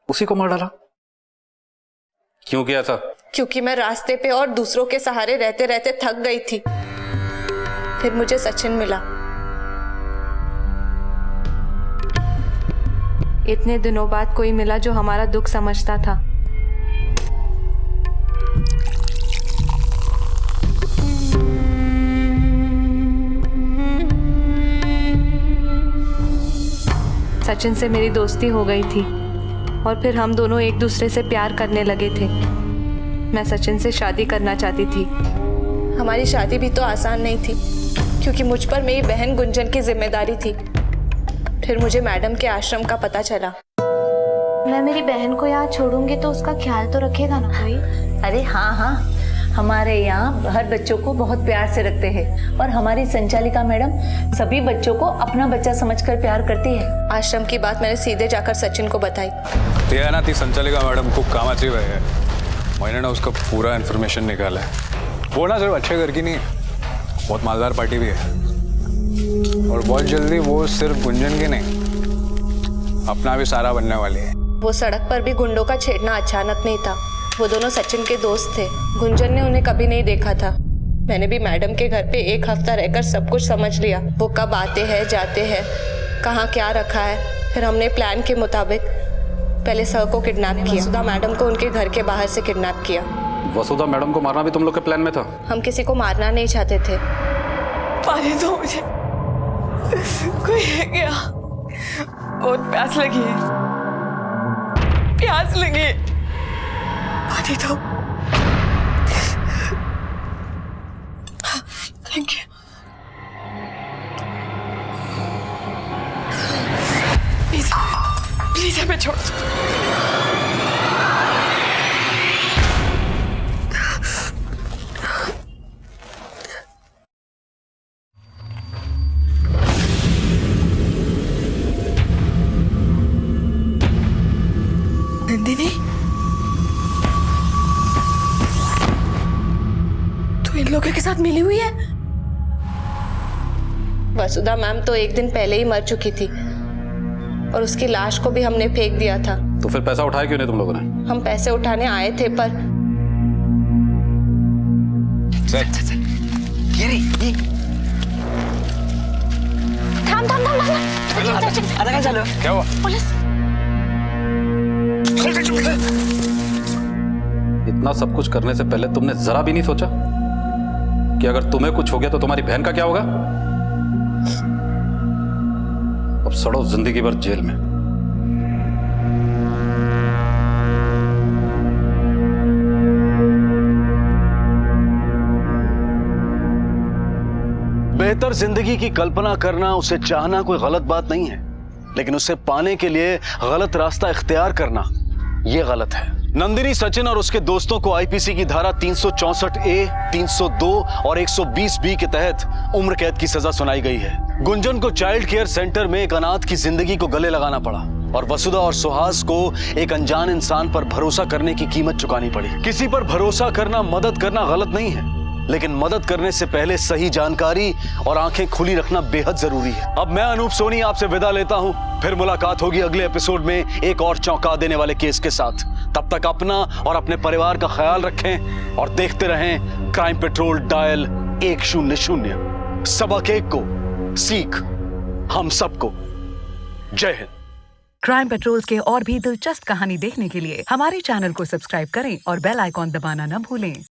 उसी को मार डाला। क्यों किया ऐसा? क्योंकि मैं रास्ते पे और दूसरों के सहारे रहते रहते थक गई थी। फिर मुझे सचिन मिला। इतने दिनों बाद कोई मिला जो हमारा दुख समझता था। सचिन से मेरी दोस्ती हो गई थी और फिर हम दोनों एक दूसरे से प्यार करने लगे थे। मैं सचिन से शादी करना चाहती थी। हमारी शादी भी तो आसान नहीं थी क्योंकि मुझ पर मेरी बहन गुंजन की जिम्मेदारी थी। फिर मुझे मैडम के आश्रम का पता चला। मैं मेरी बहन को यहाँ छोड़ूंगी तो उसका ख्याल तो रखेगा ना कोई? अरे हाँ हाँ, हमारे यहाँ हर बच्चों को बहुत प्यार से रखते हैं और हमारी संचालिका मैडम सभी बच्चों को अपना बच्चा समझकर प्यार करती है। आश्रम की बात मैंने सीधे जाकर सचिन को बताई। ते आहे ना, ती संचालिका मॅडम खूप कामाची बाई है। मैंने ना उसका पूरा इन्फॉर्मेशन निकाला है। वो ना सिर्फ अच्छे घर की नहीं है, बहुत मालदार पार्टी भी है और बहुत जल्दी वो सिर्फ गुंजन की नहीं, अपना भी सारा बनने वाली है। वो सड़क पर भी गुंडों का छेड़ना अचानक नहीं था। वो दोनों सचिन के दोस्त थे। गुंजन ने उन्हें कभी नहीं देखा था। मैंने भी मैडम के घर पे एक हफ्ता रहकर सब कुछ समझ लिया। वो कब आते हैं, जाते हैं, कहाँ क्या रखा है। फिर हमने प्लान के मुताबिक पहले सर को किडनैप किया, वसुधा मैडम को उनके घर के बाहर से किडनैप किया। वसुधा मैडम को मारना भी तुम लोग के प्लान में था? हम किसी को मारना नहीं चाहते थे। पानी दो मुझे, कोई है क्या? बहुत प्यास लगी है, प्यास लगी है, पानी दो। Thank you. प्लीज प्लीज हमें छोड़ दो। नंदिनी, तू इन लोगों के साथ मिली हुई है? वसुधा मैम तो एक दिन पहले ही मर चुकी थी और उसकी लाश को भी हमने फेंक दिया था। तो फिर पैसा उठाया क्यों नहीं तुम लोगों ने? हम पैसे उठाने आए थे पर चलो। क्या हुआ? पुलिस। इतना सब कुछ करने से पहले तुमने जरा भी नहीं सोचा कि अगर तुम्हें कुछ हो गया तो तुम्हारी बहन का क्या होगा? अब सड़ो जिंदगी भर जेल में। बेहतर जिंदगी की कल्पना करना, उसे चाहना कोई गलत बात नहीं है, लेकिन उसे पाने के लिए गलत रास्ता इख्तियार करना यह गलत है। नंदिनी, सचिन और उसके दोस्तों को आईपीसी की धारा 364A, 302 और 120B के तहत उम्र कैद की सजा सुनाई गई है। गुंजन को चाइल्ड केयर सेंटर में एक अनाथ की जिंदगी को गले लगाना पड़ा और वसुधा और सुहास को एक अनजान इंसान पर भरोसा करने की कीमत चुकानी पड़ी। किसी पर भरोसा करना, मदद करना गलत नहीं है, लेकिन मदद करने से पहले सही जानकारी और आंखें खुली रखना बेहद जरूरी है। अब मैं अनूप सोनी आपसे विदा लेता हूं। फिर मुलाकात होगी अगले एपिसोड में एक और चौंका देने वाले केस के साथ। तब तक अपना और अपने परिवार का ख्याल रखें और देखते रहें क्राइम पेट्रोल डायल 100। सबक एक को सीख हम सबको। जय हिंद। क्राइम पेट्रोल के और भी दिलचस्प कहानी देखने के लिए हमारे चैनल को सब्सक्राइब करें और बेल आइकॉन दबाना न भूलें।